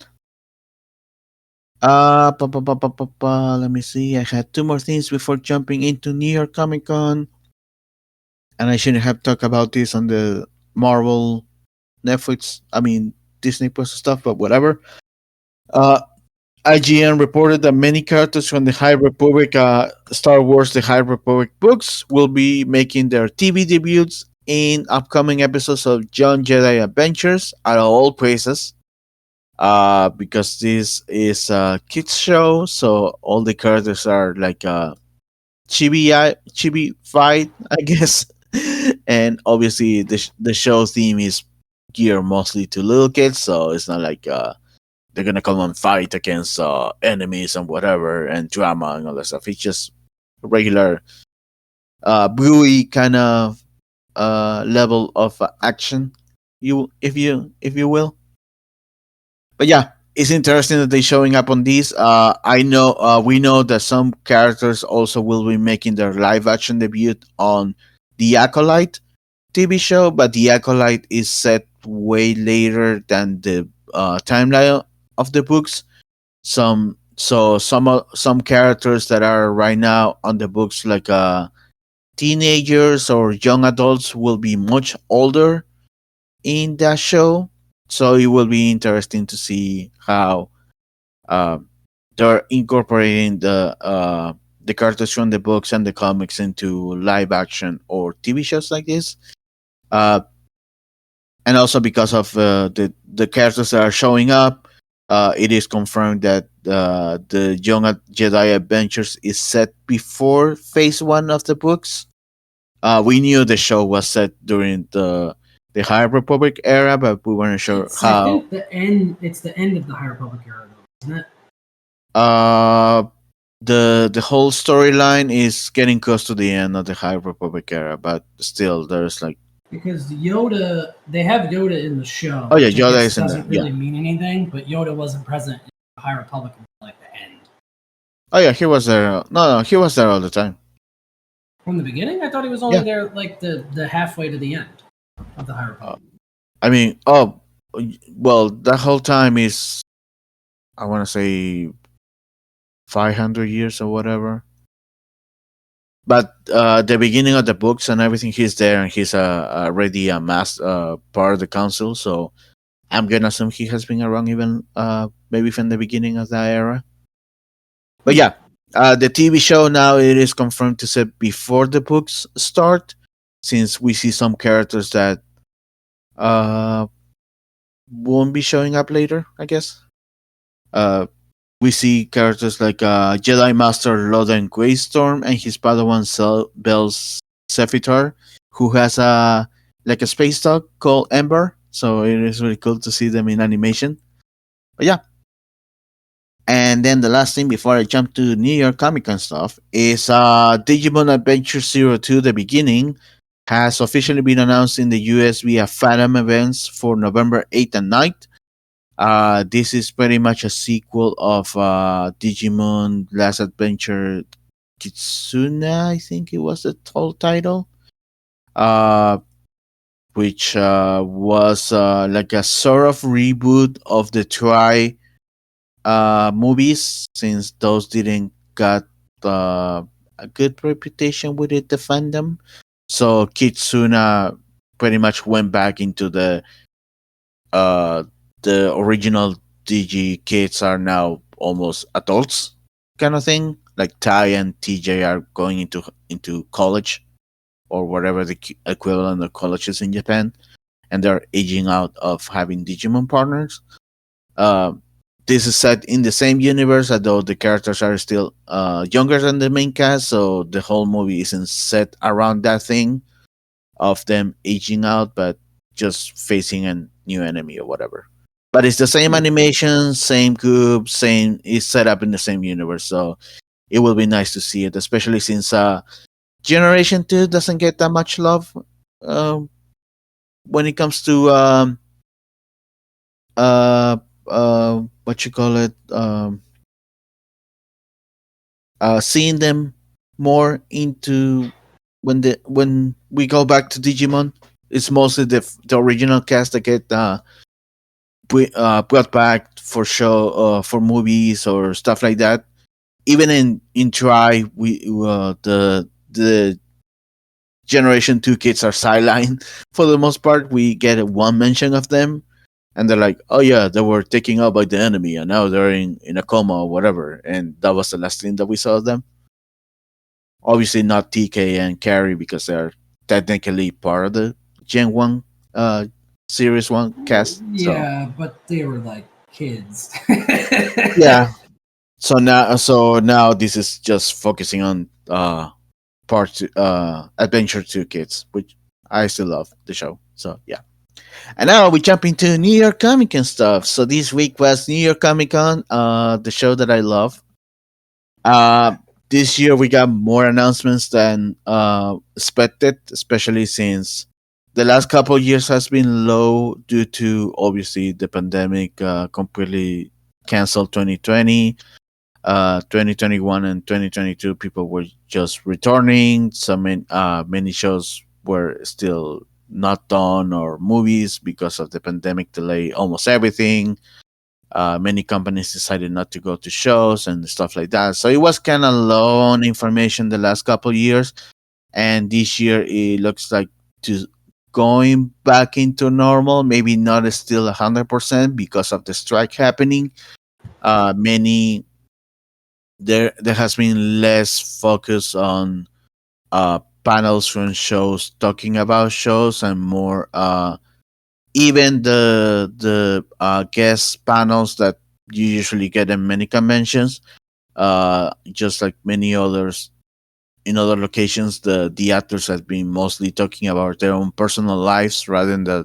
Let me see. I had two more things before jumping into New York Comic Con, and I shouldn't have talked about this on the Marvel, Netflix. I mean Disney Plus stuff, but whatever. Uh, IGN reported that many characters from the High Republic, Star Wars: The High Republic books will be making their TV debuts in upcoming episodes of John Jedi Adventures at all praises. Because this is a kids show, so all the characters are like chibi fight, I guess. And obviously the show theme is geared mostly to little kids, so it's not like they're gonna come and fight against enemies and whatever and drama and all that stuff. It's just regular brewy kind of level of action, you if you will. But yeah, it's interesting that they're showing up on these. I know we know that some characters also will be making their live action debut on the Acolyte TV show, but the Acolyte is set way later than the timeline of the books. Some characters that are right now on the books, like teenagers or young adults, will be much older in that show. So it will be interesting to see how uh, they're incorporating the characters from the books and the comics into live action or TV shows like this. Uh, and also because of the characters that are showing up, it is confirmed that the Young Jedi Adventures is set before Phase One of the books. We knew the show was set during the High Republic era, but we weren't sure I how. think the end. It's the end of the High Republic era, though, isn't it? Uh, the whole storyline is getting close to the end of the High Republic era, but still, there's like, Because Yoda, they have Yoda in the show, oh yeah, which I Yoda guess is in there. doesn't Yeah. really mean anything. But Yoda wasn't present in the High Republic until like the end. Oh yeah, he was there. No, he was there all the time. From the beginning, I thought he was only Yeah. there like the halfway to the end of the High Uh, Republic. I mean, oh, well, that whole time is, I want to say, 500 years or whatever. But the beginning of the books and everything, he's there, and he's already a part of the council. So I'm gonna assume he has been around even maybe from the beginning of that era. But yeah, the TV show now it is confirmed to set before the books start, since we see some characters that uh won't be showing up later. I guess. Uh, we see characters like Jedi Master Loden Greystorm and his Padawan Bells Sephitar, who has a like a space dog called Ember. So it is really cool to see them in animation. But yeah, and then the last thing before I jump to New York Comic Con stuff is Digimon Adventure 02 The Beginning has officially been announced in the US via Fathom events for November 8th and 9th. This is pretty much a sequel of Digimon Last Adventure Kitsune, I think it was the whole title, uh, which was like a sort of reboot of the Try movies, since those didn't got a good reputation within the fandom. So Kitsuna pretty much went back into uh, the original DG kids are now almost adults, kind of thing. Like Tai and TJ are going into college or whatever the equivalent of college is in Japan, and they're aging out of having Digimon partners. Uh, this is set in the same universe, although the characters are still younger than the main cast, so the whole movie isn't set around that thing of them aging out, but just facing a new enemy or whatever. But it's the same animation, same group, same. It's set up in the same universe, so it will be nice to see it, especially since Generation Two doesn't get that much love um, when it comes to what you call it, seeing them more into when we go back to Digimon. It's mostly the original cast that get brought back for show for movies or stuff like that. Even in Try, we the Generation Two kids are sidelined for the most part. We get one mention of them, and they're like, "Oh yeah, they were taken out by the enemy, and now they're in a coma or whatever." And that was the last thing that we saw of them. Obviously, not TK and Carrie because they're technically part of the Gen One Series One cast. So Yeah, but they were like kids. yeah. So now this is just focusing on Adventure Two Kids, which I still love the show. So yeah. And now we jump into New York Comic Con stuff. So this week was New York Comic Con, the show that I love. Uh, this year we got more announcements than expected, especially since the last couple of years has been low due to obviously the pandemic completely canceled 2020. 2021 and 2022 people were just returning. Many shows were still not done, or movies, because of the pandemic delay almost everything. Many companies decided not to go to shows and stuff like that, so it was kind of low on information the last couple of years. And this year it looks like to going back into normal, maybe not still 100% because of the strike happening. Many There has been less focus on panels from shows talking about shows, and more even the guest panels that you usually get in many conventions. Just like many others in other locations, the actors have been mostly talking about their own personal lives rather than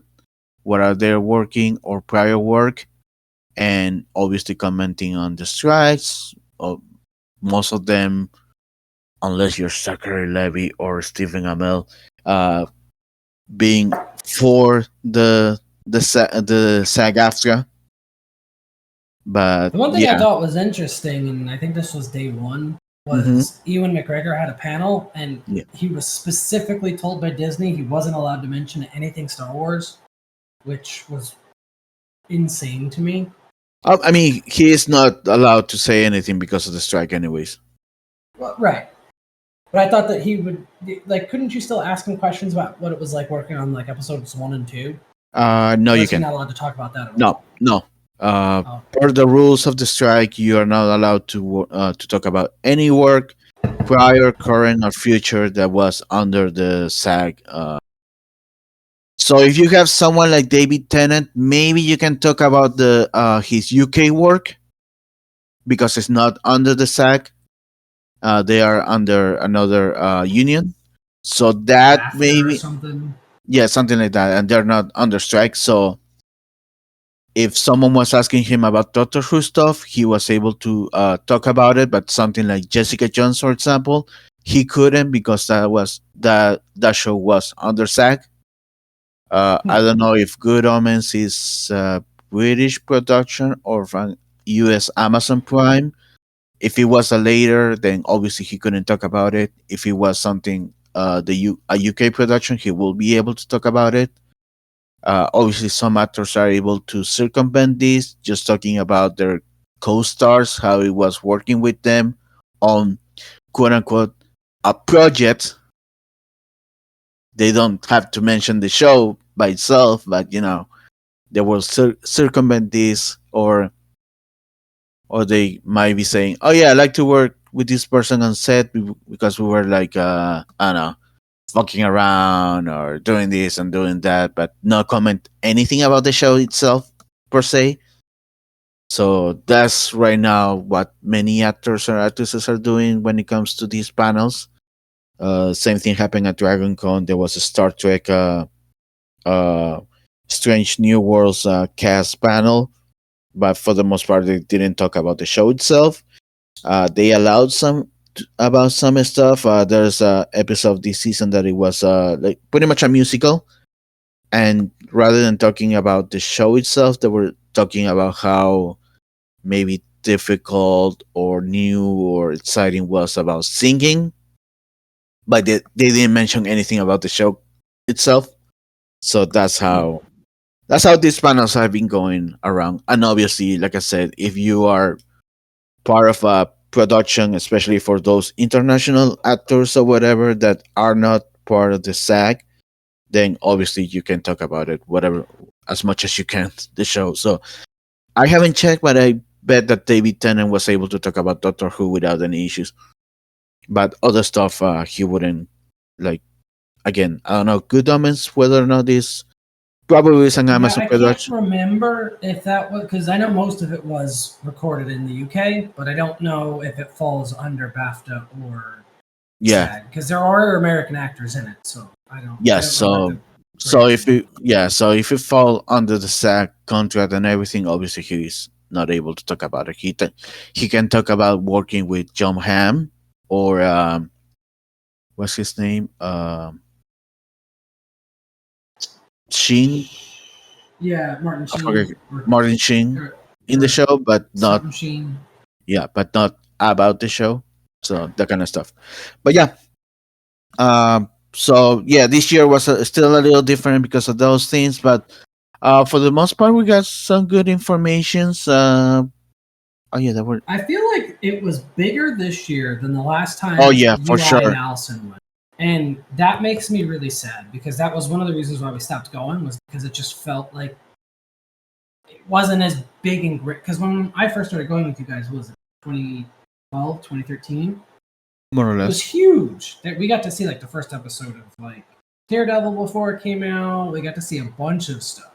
what are they working or prior work, and obviously commenting on the strikes. Most of them, unless you're Zachary Levy or Stephen Amell, uh, being for the SAG-AFTRA. But The one thing I yeah, thought was interesting, and I think this was day one, hmm was Ewan McGregor had a panel, and yeah. he was specifically told by Disney he wasn't allowed to mention anything Star Wars, which was insane to me. I mean, he is not allowed to say anything because of the strike, anyways. Well, right. But I thought that he would like. Couldn't you still ask him questions about what it was like working on like episodes 1 and 2? No, Or you is he can. not allowed to talk about that at all? No, no. Oh, Per the rules of the strike, you are not allowed to talk about any work, prior, current, or future, that was under the SAG. So if you have someone like David Tennant, maybe you can talk about the his UK work, because it's not under the SAG. They are under another union. So that BAFTA or maybe, something. yeah, something like that, and they're not under strike. So if someone was asking him about Doctor Who stuff, he was able to talk about it. But something like Jessica Jones, for example, he couldn't, because that show was under SAG. I Hmm. don't know if Good Omens is British production or from US Amazon Prime. If it was a later, then obviously he couldn't talk about it. If it was something a UK production, he will be able to talk about it. Obviously, some actors are able to circumvent this, just talking about their co-stars, how it was working with them on quote unquote a project. They don't have to mention the show by itself, but they will circumvent this, or they might be saying, "Oh yeah, I like to work with this person on set because we were like, I don't know, fucking around or doing this and doing that," but not comment anything about the show itself per se. So that's right now what many actors or actresses are doing when it comes to these panels. Same thing happened at Dragon Con. There was a Star Trek uh, Strange New Worlds cast panel, but for the most part, they didn't talk about the show itself. They allowed about some stuff. There's a episode of this season that it was like pretty much a musical, and rather than talking about the show itself, they were talking about how maybe difficult or new or exciting was about singing, but they didn't mention anything about the show itself. So that's how these panels have been going around. And obviously, like I said, if you are part of a production, especially for those international actors or whatever that are not part of the SAG, then obviously you can talk about it, whatever, as much as you can, the show. So I haven't checked, but I bet that David Tennant was able to talk about Doctor Who without any issues. But other stuff, he wouldn't like. again, I don't know. Good Omens, whether or not this probably is an Yeah, Amazon I can't production. remember if that was because I know most of it was recorded in the UK, but I don't know if it falls under BAFTA or Yeah, SAG because there are American actors in it, so I yeah. don't know what the So if breakdown you is. yeah, so if you fall under the SAG contract and everything, obviously he's not able to talk about it. He can talk about working with John Hamm or what's his name? Sheen. Yeah, Martin I forget Sheen Martin Sheen or, in the or show, but not something Sheen. yeah, but not about the show. So that kind of stuff. But yeah, so yeah, this year was still a little different because of those things, but for the most part, we got some good informations. Oh yeah, that were. I feel like it was bigger this year than the last Oh time yeah, for UI and sure. Allison went. And that makes me really sad because that was one of the reasons why we stopped going was because it just felt like it wasn't as big and great. Because when I first started going with you guys, what was it 2012, 2013? More or It was less. huge. That we got to see like the first episode of like Daredevil before it came out. We got to see a bunch of stuff.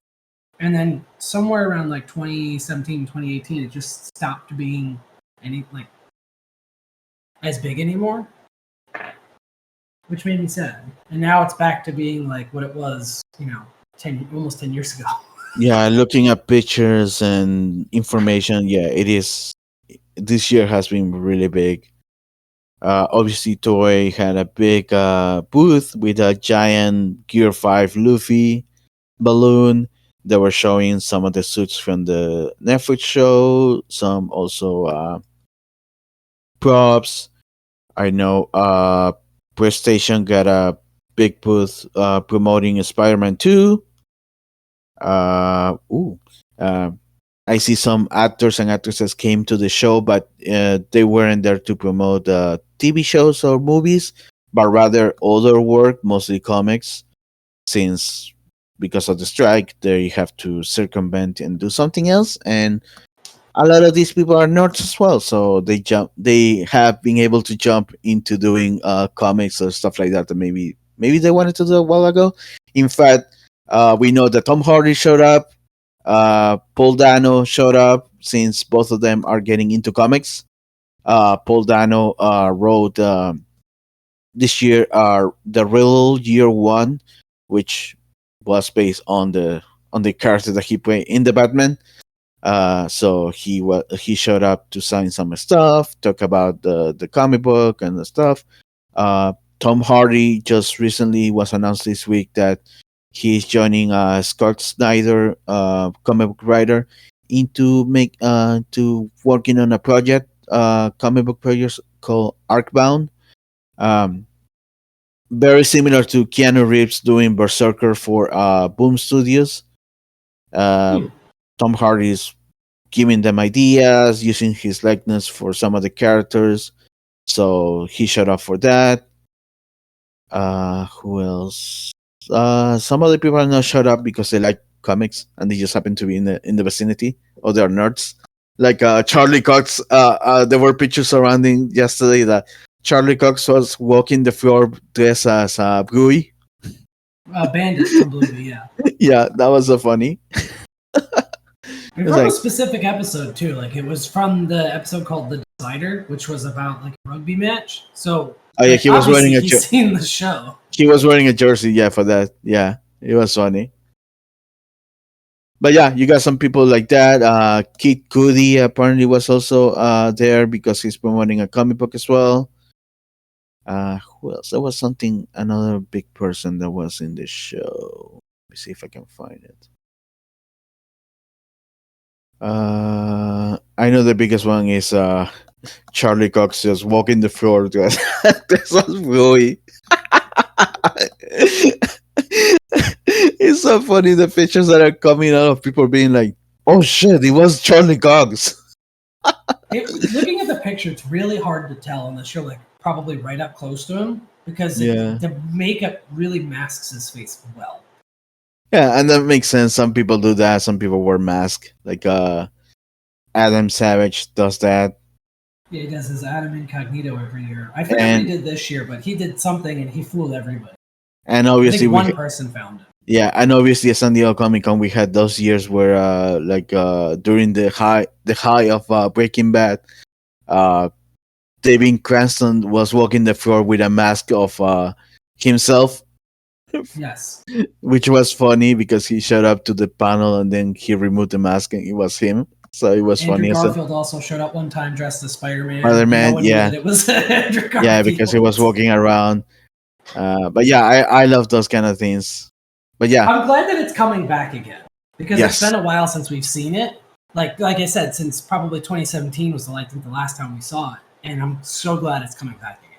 And then somewhere around like 2017, 2018, it just stopped being any like as big anymore, which made me sad. And now it's back to being like what it was, 10 almost 10 years ago. Yeah, looking at pictures and information, yeah, it is. This year has been really big. Obviously, Toei had a big booth with a giant Gear 5 Luffy balloon. They were showing some of the suits from the Netflix show, some also props. I know PlayStation got a big booth promoting Spider-Man 2. Ooh. Uh, I see some actors and actresses came to the show, but they weren't there to promote TV shows or movies, but rather other work, mostly comics, since because of the strike, they have to circumvent and do something else. And a lot of these people are nerds as well, so they have been able to jump into doing comics or stuff like that maybe they wanted to do a while ago. In fact, we know that Tom Hardy showed up, Paul Dano showed up, since both of them are getting into comics. Paul Dano wrote this year the Riddle Year One, which was based on the character that he played in the Batman. So he showed up to sign some stuff, talk about the comic book and the stuff. Tom Hardy just recently was announced this week that he's joining Scott Snyder, comic book writer, into make to working on a project, comic book project called Arcbound. Um, Very similar to Keanu Reeves doing Berserker for Boom Studios. Uh, Hmm. Tom Hardy is giving them ideas, using his likeness for some of the characters. So he showed up for that. Who else? Some other people are not showed up because they like comics and they just happen to be in the vicinity, or they're nerds. Like Charlie Cox. There were pictures surrounding yesterday that Charlie Cox was walking the floor dressed as Bluey. Bandit from Bluey, yeah. Yeah, that was so funny. And It was from a like, specific episode too. Like it was from the episode called The Decider, which was about like a rugby match. So oh yeah, like obviously he's seen the show. he was wearing a jersey. Yeah, for that. Yeah, it was funny. But yeah, you got some people like that. Kid Cudi apparently was also there because he's promoting a comic book as well. Who else? There was another big person that was in the show. Let me see if I can find it. I know the biggest one is Charlie Cox just walking the floor. This was really. It's so funny the pictures that are coming out of people being like, "Oh shit, it was Charlie Cox." Looking at the picture, it's really hard to tell unless you're like probably right up close to him because Yeah. the makeup really masks his face well. Yeah, and that makes sense. Some people do that. Some people wear masks. Like Adam Savage does that. Yeah, he does his Adam Incognito every year. I forget what he And did this year, but he did something and he fooled everybody. And I obviously think one person found it. yeah, and obviously at San Diego Comic Con we had those years where during the high of Breaking Bad, uh David Cranston was walking the floor with a mask of himself, Yes. which was funny because he showed up to the panel and then he removed the mask and it was him. So it was Andrew funny as a Garfield also showed up one time dressed as Spider-Man, Spider and no Man. one knew Yeah, that it was Andrew yeah, Garfield. because he was walking around. But yeah, I love those kind of things. But yeah, I'm glad that it's coming back again because it's yes. been a while since we've seen it. Like I said, since probably 2017 was I think the last time we saw it, and I'm so glad it's coming back again.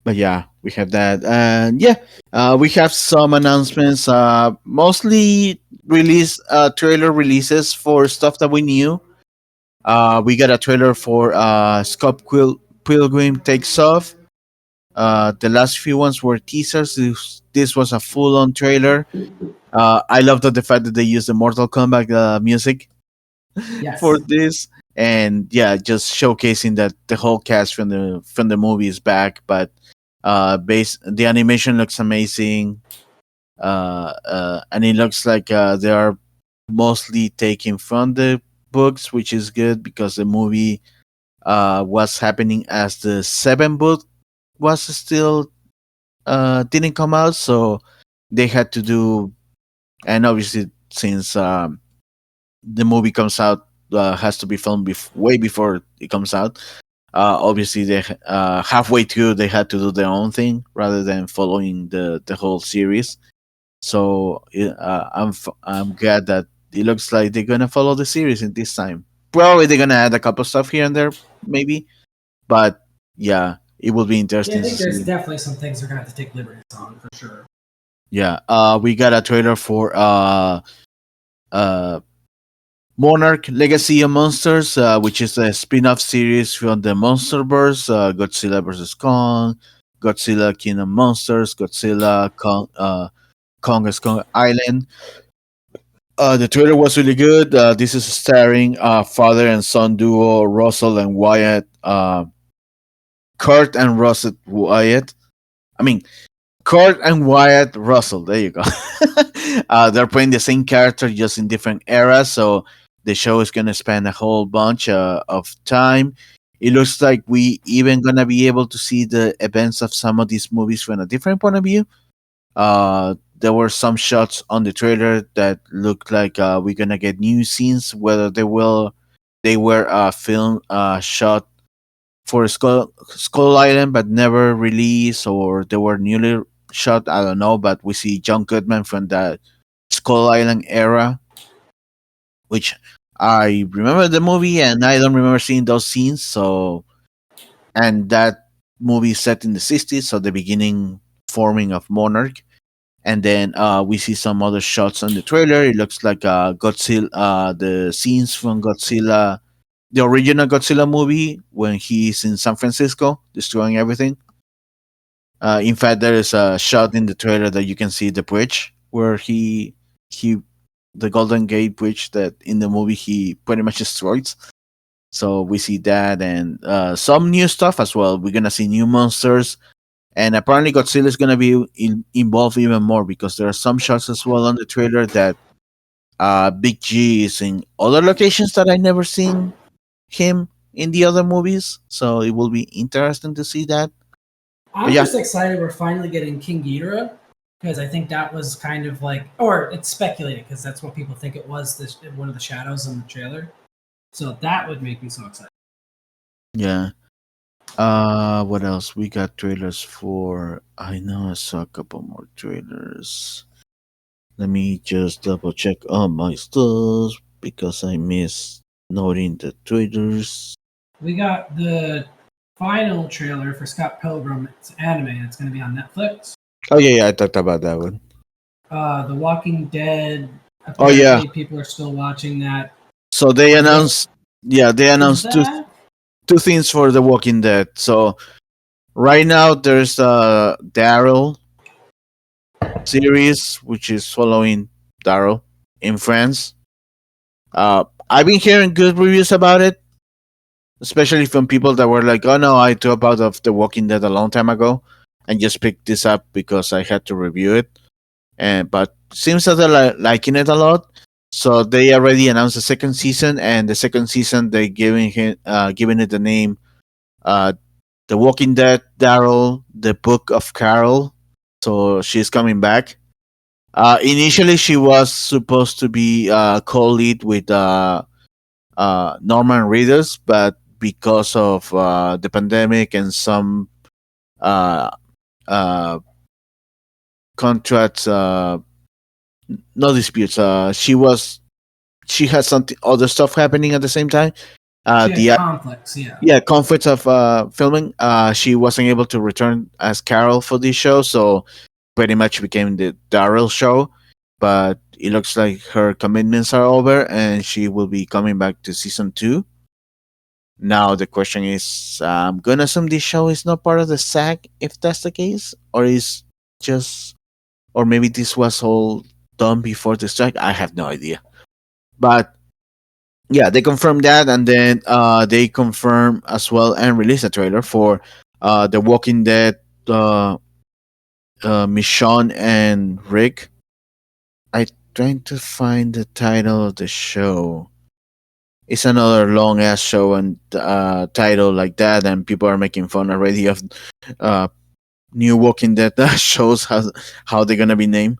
But yeah, we have that, and yeah, we have some announcements. Mostly trailer releases for stuff that we knew. We got a trailer for Pilgrim Takes Off. The last few ones were teasers. This was a full-on trailer. I love the fact that they used the Mortal Kombat music for Yes. this, and yeah, just showcasing that the whole cast from the movie is back. But the animation looks amazing, and it looks like they are mostly taken from the books, which is good because the movie was happening as the seven book was still didn't come out, so they had to do, and obviously since the movie comes out has to be filmed way before it comes out. Obviously, they halfway through they had to do their own thing rather than following the whole series. So I'm glad that it looks like they're gonna follow the series in this time. Probably they're gonna add a couple stuff here and there, maybe, but yeah, it will be Yeah, I interesting to think there's see. definitely some things they're gonna have to take liberties on for sure. Yeah, we got a trailer for uh Monarch Legacy of Monsters, which is a spin-off series from the MonsterVerse, Godzilla vs Kong, Godzilla King of Monsters, Godzilla Kong Skull Island. The trailer was really good. This is starring father and son duo Russell and Wyatt, Kurt and Russell Wyatt. I mean, Kurt and Wyatt Russell. There you go. They're playing the same character just in different eras, so the show is gonna span a whole bunch of time. It looks like we even gonna be able to see the events of some of these movies from a different point of view. There were some shots on the trailer that looked like we're gonna get new scenes, whether they were film shot for Skull Island but never released, or they were newly shot. I don't know, but we see John Goodman from the Skull Island era, which I remember the movie and I don't remember seeing those scenes. So, and that movie is set in the 60s, so the beginning forming of Monarch. And then we see some other shots on the trailer. It looks like Godzilla, the scenes from Godzilla, the original Godzilla movie when he's in San Francisco destroying everything. In fact, there is a shot in the trailer that you can see the bridge where he the Golden Gate Bridge that in the movie he pretty much destroys. So we see that and some new stuff as well. We're gonna see new monsters, and apparently Godzilla is gonna be involved even more because there are some shots as well on the trailer that Big G is in other locations that I never seen him in the other movies. So it will be interesting to see that. But I'm yeah, just excited we're finally getting King Ghidorah because I think that was kind of like, or it's speculated because that's what people think it was. This one of the shadows in the trailer, so that would make me so excited. yeah. What else? We got trailers for. I know I saw a couple more trailers. Let me just double check on my stuff because I missed noting the trailers. We got the final trailer for Scott Pilgrim. It's anime. It's going to be on Netflix. Oh yeah, I talked about that one. The Walking Dead. Oh yeah. Apparently, people are still watching that. So they What announced. Yeah, they is announced that? two things for The Walking Dead. So right now there's Daryl series, which is following Daryl in France. I've been hearing good reviews about it, especially from people that were like, "Oh no, I dropped out of The Walking Dead a long time ago." and just picked this up because I had to review it. And but seems that they're liking it a lot. So they already announced the second season, and the second season they giving it the name uh, The Walking Dead Daryl, the Book of Carol. So she's coming back. Initially, she was supposed to be co-lead with Norman Reedus, but because of the pandemic and some uh, uh, contracts, no disputes, she has something other stuff happening at the same time. She had The conflicts, yeah. Yeah, conflicts of filming. She wasn't able to return as Carol for this show, so pretty much became the Daryl show. But it looks like her commitments are over, and she will be coming back to season 2. Now the question is, I'm gonna assume this show is not part of the SAG, if that's the case, or is just, or maybe this was all done before the strike. I have no idea. But yeah, they confirmed that, and then they confirmed as well and released a trailer for The Walking Dead, Michonne and Rick. I trying to find the title of the show. It's another long ass show and title like that, and people are making fun already of uh, new Walking Dead shows how they're gonna be named.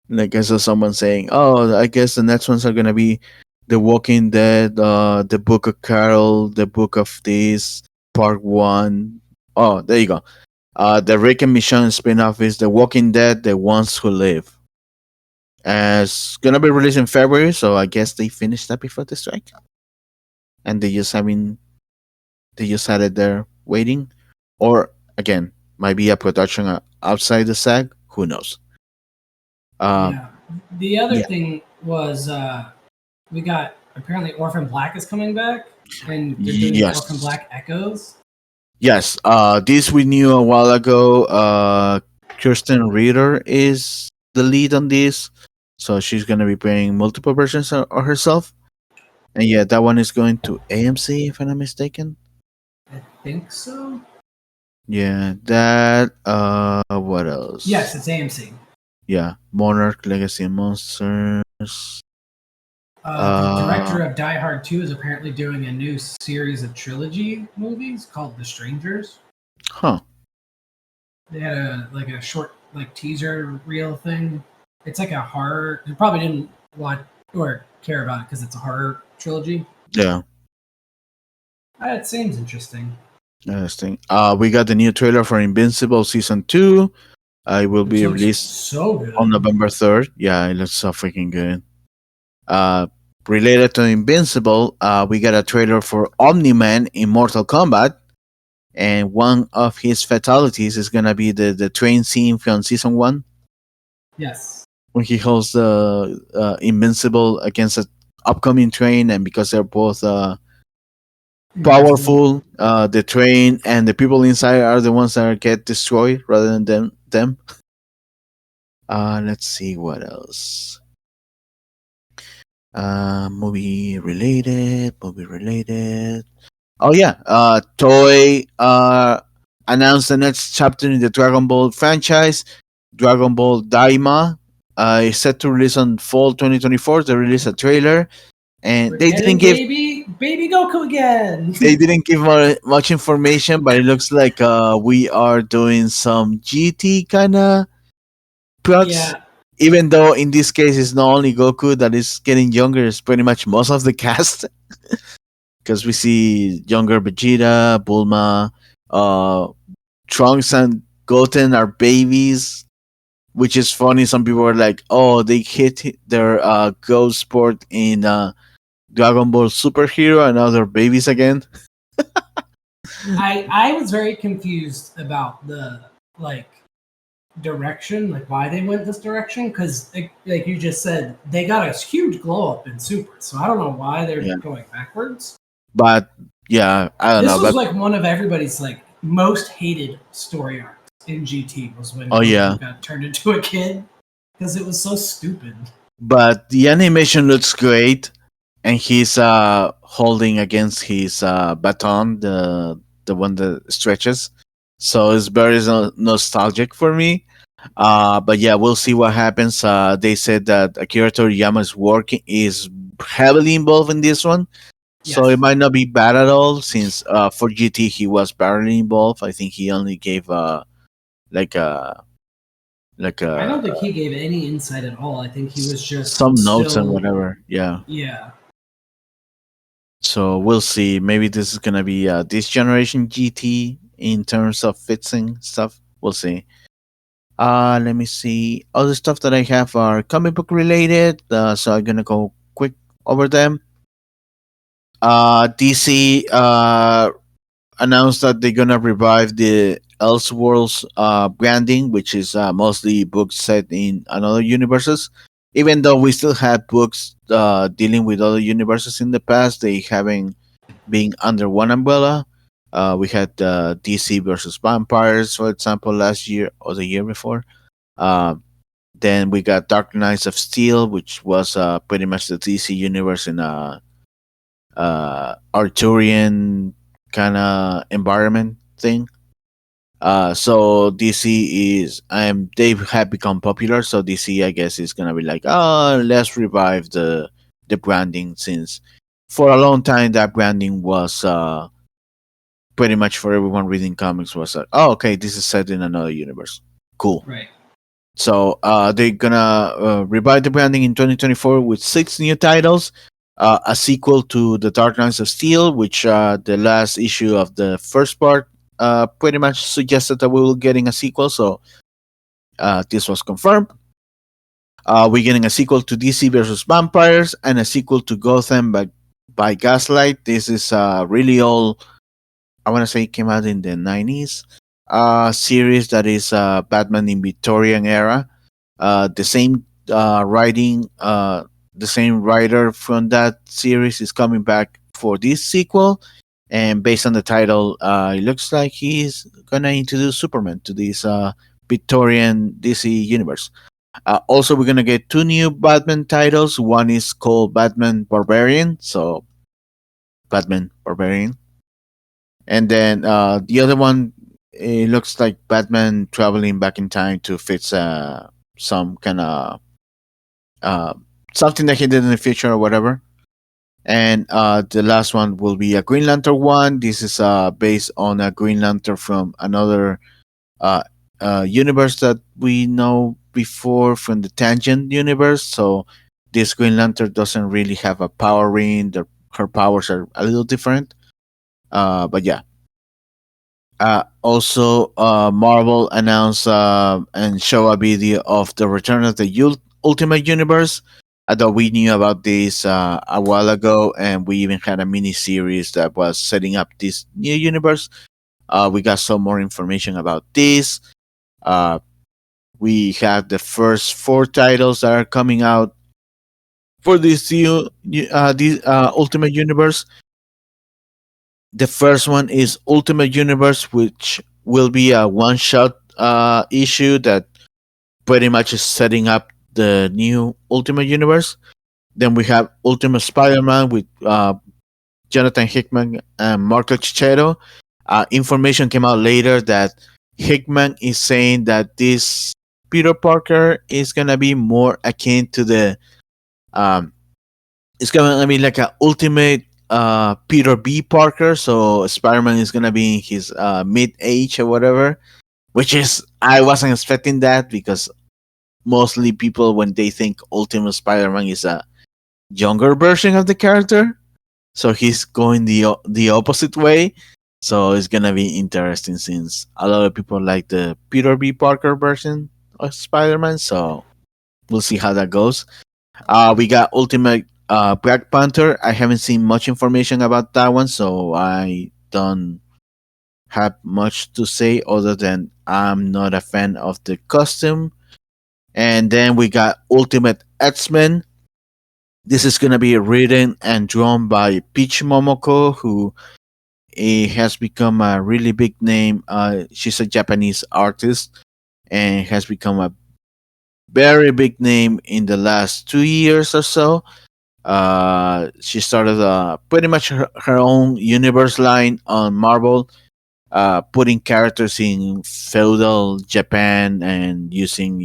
Like I saw someone saying, "Oh, I guess the next ones are gonna be The Walking Dead, the Book of Carol, the Book of This, Part One." Oh, there you go. The Rick and Michonne spin-off is The Walking Dead, The Ones Who Live. It's gonna be released in February, so I guess they finished that before the strike, and they just had it there waiting, or again, might be a production outside the SAG. Who knows? Uh, Yeah. The other yeah. thing was we got apparently Orphan Black is coming back, and they're doing Orphan Yes. Black Echoes. Yes, this we knew a while ago. Kirsten Reader is the lead on this, so she's gonna be playing multiple versions of herself. And yeah, that one is going to AMC, if I'm not mistaken. I think so. Yeah, that. What else? Yes, it's AMC. Yeah, Monarch Legacy and Monsters. The director of Die Hard 2 is apparently doing a new series of trilogy movies called The Strangers. Huh. They had a short teaser reel thing. It's like a horror. You probably didn't want or care about it because it's a horror trilogy. Yeah. It seems interesting. Interesting. We got the new trailer for Invincible season 2. It will Which be looks released so good on November 3rd. Yeah, it looks so freaking good. Related to Invincible, we got a trailer for Omni-Man in Mortal Kombat, and one of his fatalities is gonna be the train scene from season 1 Yes. when he holds the Invincible against an upcoming train, and because they're both powerful, the train and the people inside are the ones that get destroyed rather than them. Let's see what else. Movie related. Oh yeah, Toei announced the next chapter in the Dragon Ball franchise, Dragon Ball Daima. Is set to release on fall 2024. They released a trailer, and they didn't give baby Goku again. they didn't give much information, but it looks like we are doing some GT kind of plots. Yeah. Even though in this case it's not only Goku that is getting younger, it's pretty much most of the cast. Because we see younger Vegeta, Bulma, Trunks, and Goten are babies, which is funny. Some people are like, "Oh, they hit their ghost sport in Dragon Ball Superhero, and now they're babies again." I was very confused about the direction, why they went this direction, because like you just said, they got a huge glow up in Super, so I don't know why they're going backwards. But yeah, I don't know. This was but one of everybody's most hated story arcs in GT was when Goku got turned into a kid, because it was so stupid. But the animation looks great, and he's holding against his baton, the one that stretches. so it's very nostalgic for me. But yeah, we'll see what happens. They said that Akira Toriyama is heavily involved in this one, so it Yes. might not be bad at all. Since for GT he was barely involved. I think he only gave like a like I don't a think he gave any insight at all. I think he was just some notes and still, whatever. Yeah. yeah, So we'll see. Maybe this is gonna be this generation GT in terms of fixing stuff. We'll see. Let me see. Other stuff that I have are comic book related. So I'm gonna go quick over them. DC announced that they're gonna revive the Elseworlds branding, which is mostly books set in another universes. Even though we still had books dealing with other universes in the past, they haven't been under one umbrella. We had DC versus Vampires, for example, last year or the year before. Uh, then we got Dark Knights of Steel, which was pretty much the DC universe in a Arthurian kind of environment thing. So DC is they have become popular. So DC, I guess, is gonna be like, oh, let's revive the branding, since for a long time that branding was pretty much for everyone reading comics was like, oh, okay, this is set in another universe. Cool. right, So they're gonna revive the branding in 2024 with 6 new titles. A sequel to The Dark Knights of Steel, which the last issue of the first part pretty much suggested that we will getting a sequel. So this was confirmed. We're getting a sequel to DC versus Vampires and a sequel to Gotham by Gaslight. This is really old. I want to say it came out in the 90s. Series that is Batman in Victorian era. The same writing, the same writer from that series is coming back for this sequel. And based on the title, it looks like he's gonna introduce Superman to this Victorian DC universe. Also, we're gonna get 2 new Batman titles. One is called Batman Barbarian, so Batman Barbarian, and then the other one, it looks like Batman traveling back in time to fix some kind of uh, something that he did in the future or whatever. And the last one will be a Green Lantern one. This is based on a Green Lantern from another uh, universe that we know before from the Tangent universe. So this Green Lantern doesn't really have a power ring. Her powers are a little different. But yeah. Also, Marvel announced and show a video of the return of the Ultimate Universe. I thought we knew about this a while ago, and we even had a mini series that was setting up this new universe. We got some more information about this. Uh, we have the first 4 titles that are coming out for this Ultimate Universe. The first one is Ultimate Universe, which will be a one-shot issue that pretty much is setting up the new Ultimate Universe. Then we have Ultimate Spider-Man with Jonathan Hickman and Marco Cicero. Information came out later that Hickman is saying that this Peter Parker is gonna be more akin to the um, it's gonna be like an ultimate Peter B. Parker. So Spider-Man is gonna be in his mid age or whatever, which is I wasn't expecting that because mostly people when they think Ultimate Spider-Man is a younger version of the character, so he's going the opposite way. So it's gonna be interesting since a lot of people like the Peter B. Parker version of Spider-Man. So we'll see how that goes. We got Ultimate Black Panther. I haven't seen much information about that one, so I don't have much to say other than I'm not a fan of the costume. And then we got Ultimate X-Men. This is gonna be written and drawn by Peach Momoko, who has become a really big name. She's a Japanese artist and has become a very big name in the last 2 years or so. She started pretty much her own universe line on Marvel. putting characters in feudal Japan and using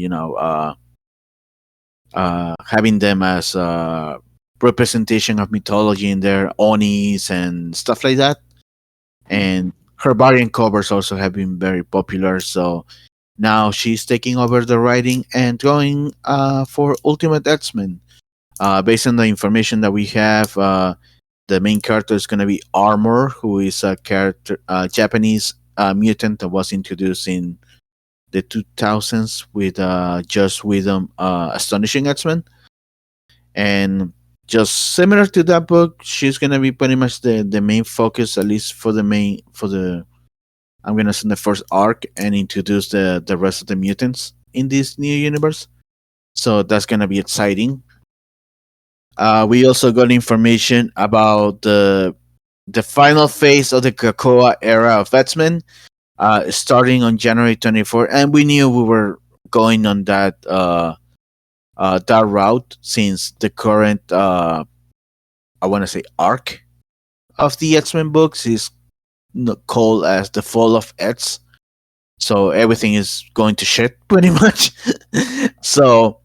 having them as representation of mythology in their onis and stuff like that. And her variant covers also have been very popular. So now she's taking over the writing and drawing for Ultimate X-Men. Based on the information that we have, the main character is going to be Armor, who is a character, Japanese mutant that was introduced in the 2000s with Just Whedon, Astonishing X-Men. And just similar to that book, she's going to be pretty much the main focus, at least for the I'm gonna send the first arc and introduce the rest of the mutants in this new universe. So that's gonna be exciting. We also got information about the final phase of the Krakoa era of X-Men, starting on January 24th, and we knew we were going on that route since the current I want to say arc of the X-Men books is called as the Fall of X. So everything is going to shit pretty much. So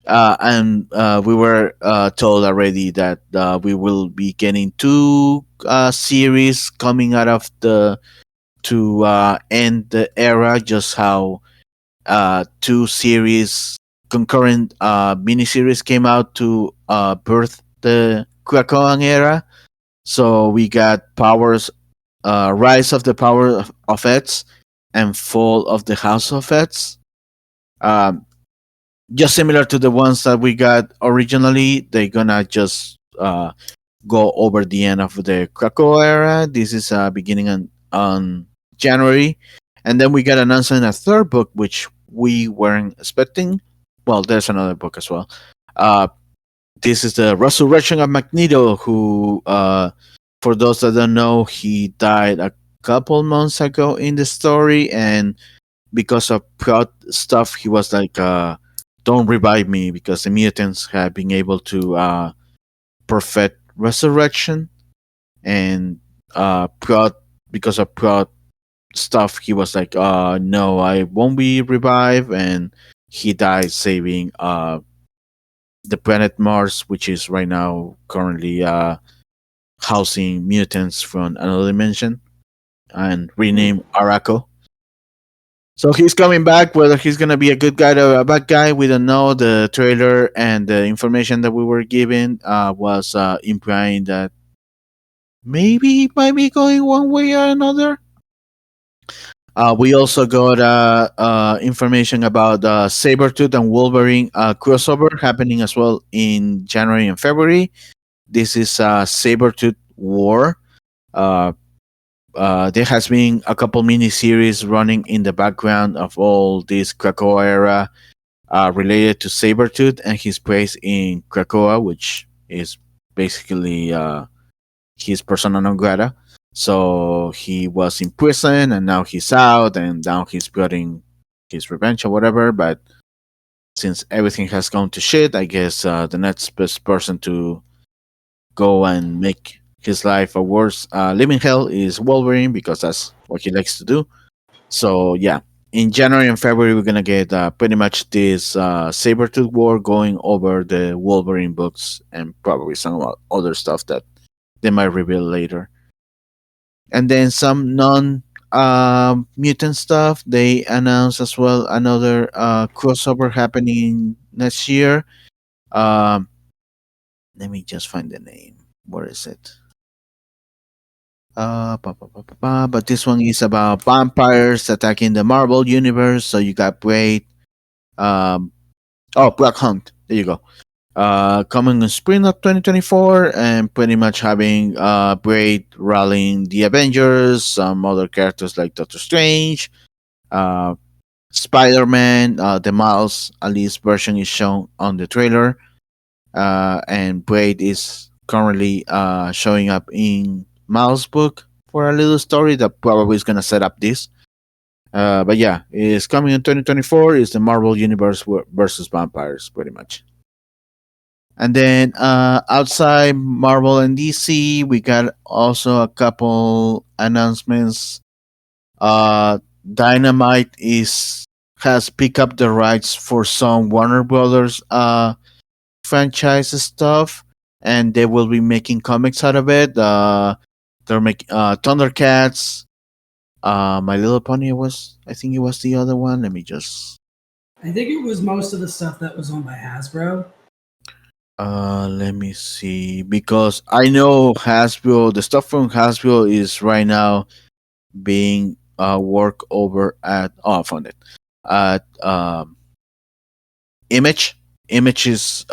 and we were told already that we will be getting two series coming out of the to end the era, just how two series concurrent miniseries came out to birth the Krakoan era. So we got powers, rise of the power of Eds and fall of the House of Eds. Um, just similar to the ones that we got originally, they're gonna just go over the end of the Krakow era. This is beginning on January, and then we got announced in a third book, which we weren't expecting. Well, there's another book as well. Uh, this is the resurrection of Magneto, who, for those that don't know, he died a couple months ago in the story, and because of plot stuff, he was like, "Don't revive me," because the mutants have been able to perfect resurrection, and plot because of plot stuff, he was like, "No, I won't be revived," and he died saving the planet Mars, which is right now currently housing mutants from another dimension, and renamed Araco. So he's coming back. Whether he's gonna be a good guy or a bad guy, we don't know. The trailer and the information that we were given was implying that maybe it might be going one way or another. We also got information about Sabretooth and Wolverine crossover happening as well in January and February. This is Sabretooth War. Uh, there has been a couple mini series running in the background of all this Krakoa era related to Sabretooth and his place in Krakoa, which is basically his persona non grata. So he was in prison and now he's out and now he's getting his revenge or whatever. But since everything has gone to shit, I guess the next best person to go and make his life a worse living hell is Wolverine, because that's what he likes to do. So yeah, in January and February we're gonna get pretty much this Sabretooth war going over the Wolverine books and probably some other stuff that they might reveal later. And then some non mutant stuff. They announced as well another crossover happening next year. Um, let me just find the name. Where is it? But this one is about vampires attacking the Marvel universe. So you got Blade. Um, Black Hunt. There you go. Coming in spring of 2024, and pretty much having Blade rallying the Avengers, some other characters like Doctor Strange, uh, Spider Man, the Miles, at least version is shown on the trailer, and Blade is currently showing up in Miles' book for a little story that probably is gonna set up this. But yeah, it's coming in 2024. It's the Marvel Universe versus vampires, pretty much. And then outside Marvel and DC, we got also a couple announcements Dynamite is has picked up the rights for some Warner Brothers franchise stuff, and they will be making comics out of it. They're making Thundercats. My Little Pony was, I think it was the other one. Let me just I think it was most of the stuff that was owned by Hasbro. let me see, because I know Hasbro, the stuff from Hasbro is right now being worked over at, oh, I found it, at Image. Image is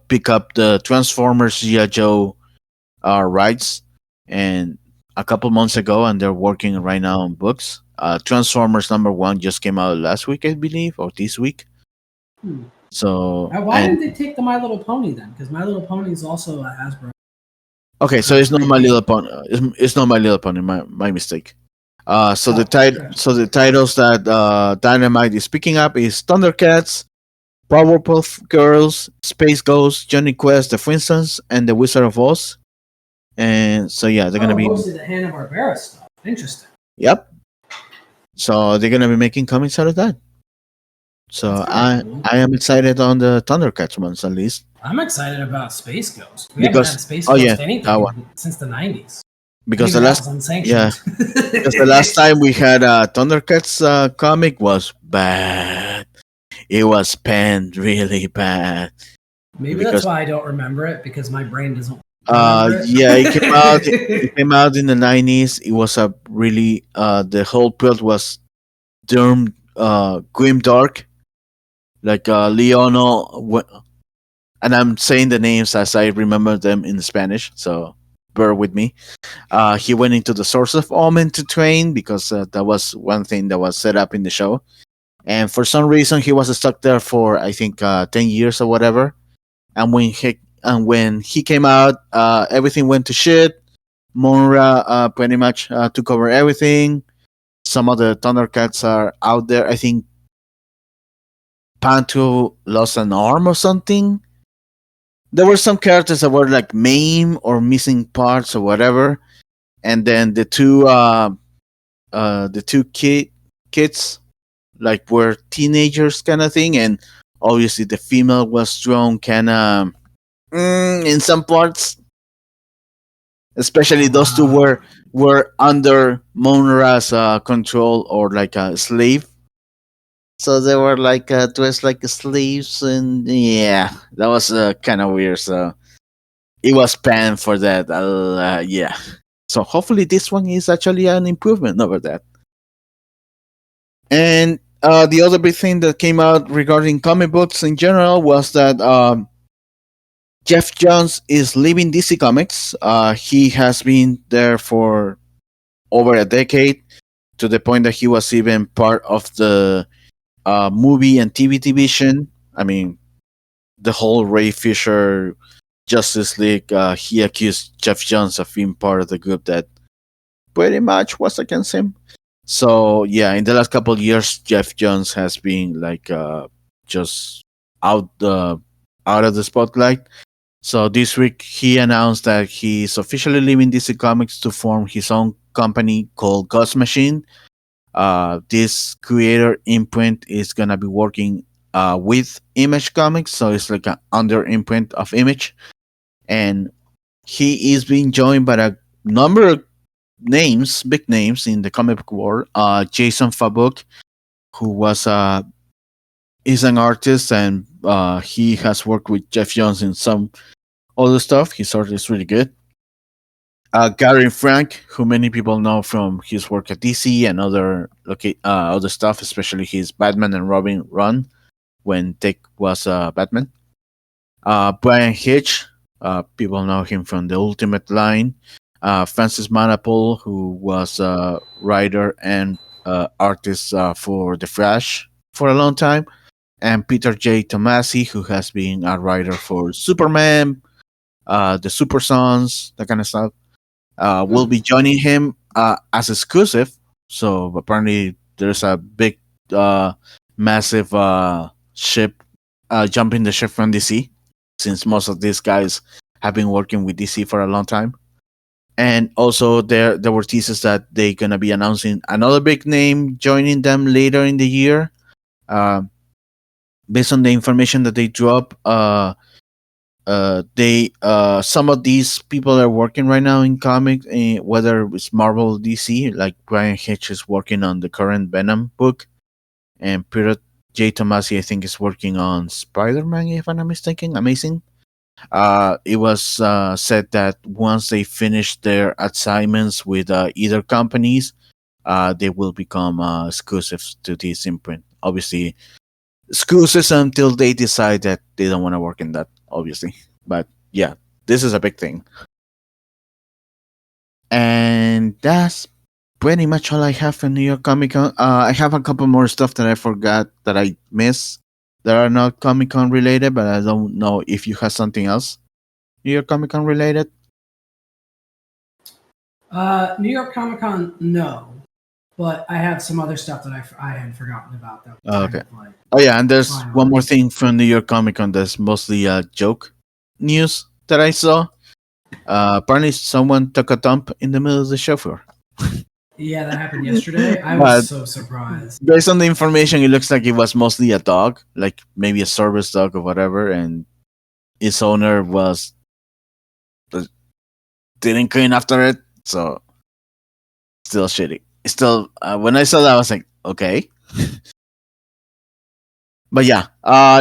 pick up the Transformers G.I. Joe rights, and a couple months ago, and they're working right now on books. Transformers number one just came out last week, I believe, or this week. Hmm. So, Why and didn't they take the My Little Pony then? Because My Little Pony is also a Hasbro. okay, so it's not My Little Pony. It's not My Little Pony. My mistake. So Okay. so the titles that Dynamite is picking up is Thundercats, Powerpuff Girls, Space Ghost, Johnny Quest, The Flintstones, and The Wizard of Oz. And so yeah, they're gonna Oh, be, mostly the Hanna Barbera stuff. Interesting. yep. So they're gonna be making comics out of that. That's So kind of cool. I am excited on the Thundercats ones at least, I'm excited about Space Ghost. We haven't because had Space oh yeah, Ghost that one, anything since the 90s. And because the even that last, was yeah, unsanctioned. because the last time we had a Thundercats comic was bad. It was panned really bad. Maybe that's Because why I don't remember it, because my brain doesn't remember yeah, it it. came out in the 90s. It was a really the whole plot was termed grim dark, like and I'm saying the names as I remember them in Spanish, so bear with me. He went into the source of Omen to train, because that was one thing that was set up in the show, and for some reason he was stuck there for, I think, 10 years or whatever. And when he came out, everything went to shit. Monra pretty much took over everything. Some of the Thundercats are out there. I think Panto lost an arm or something. There were some characters that were like maimed or missing parts or whatever. And then the two kids, like, were teenagers kind of thing, and obviously the female was strong kind of, in some parts, especially those two Wow. were under Monra's control, or like a slave. So they were like dressed like slaves, and yeah, that was kind of weird. So it was panned for that. Yeah. So hopefully this one is actually an improvement over that. And the other big thing that came out regarding comic books in general was that Jeff Johns is leaving DC Comics. He has been there for over a decade, to the point that he was even part of the movie and TV division. I mean, the whole Ray Fisher Justice League, he accused Jeff Johns of being part of the group that pretty much was against him. So yeah, in the last couple of years, Jeff Johns has been like just out the out of the spotlight. So this week he announced that he's officially leaving DC Comics to form his own company called Ghost Machine. This creator imprint is gonna be working with Image Comics, so it's like an under imprint of Image, and he is being joined by a number of names, big names in the comic book world. Jason Fabok, who was is an artist, and he has worked with Jeff Jones in some other stuff. His art is really good. Gary Frank, who many people know from his work at DC and other stuff, especially his Batman and Robin run when Dick was Batman. Brian Hitch, people know him from the Ultimate line. Francis Manapul, who was a writer and artist for The Flash for a long time, and Peter J. Tomasi, who has been a writer for Superman, the Super Sons, that kind of stuff. Will be joining him as exclusive. So apparently there's a big, massive ship jumping the ship from DC, since most of these guys have been working with DC for a long time. And also there were teases that they're gonna be announcing another big name joining them later in the year. Uh, Based on the information that they drop, they some of these people are working right now in comics, whether it's Marvel, DC. Like Brian Hitch is working on the current Venom book, and Peter J. Tomasi, I think, is working on Spider-Man, if I'm not mistaken. Amazing. It was said that once they finish their assignments with either companies, they will become exclusive to this imprint. Obviously, exclusives until they decide that they don't want to work in that, obviously. But yeah, this is a big thing. And that's pretty much all I have for New York Comic Con. I have a couple more stuff that I forgot that I missed that are not Comic Con related, but I don't know if you have something else New York Comic Con related. New York Comic Con, no. But I have some other stuff that I had forgotten about. That was Okay. Oh yeah, and there's finalized. one more thing from New York Comic Con that's mostly joke news that I saw. Apparently, someone took a dump in the middle of the show floor. Yeah, that happened yesterday. I was so surprised. Based on the information, it looks like it was mostly a dog, like maybe a service dog or whatever, and its owner didn't clean after it, so still shitty. Still, when I saw that, I was like, okay. But yeah,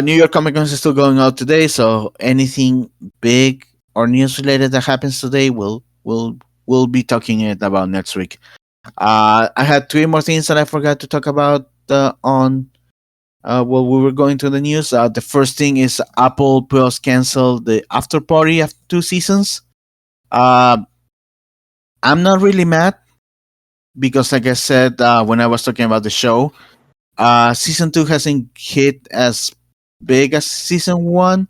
New York Comic Con is still going out today, so anything big or news related that happens today, we'll be talking it about next week. I had three more things that I forgot to talk about on while we were going to the news. The first thing is Apple Plus canceled the after party after 2 seasons. I'm not really mad because, like I said when I was talking about the show, season 2 hasn't hit as big as season 1,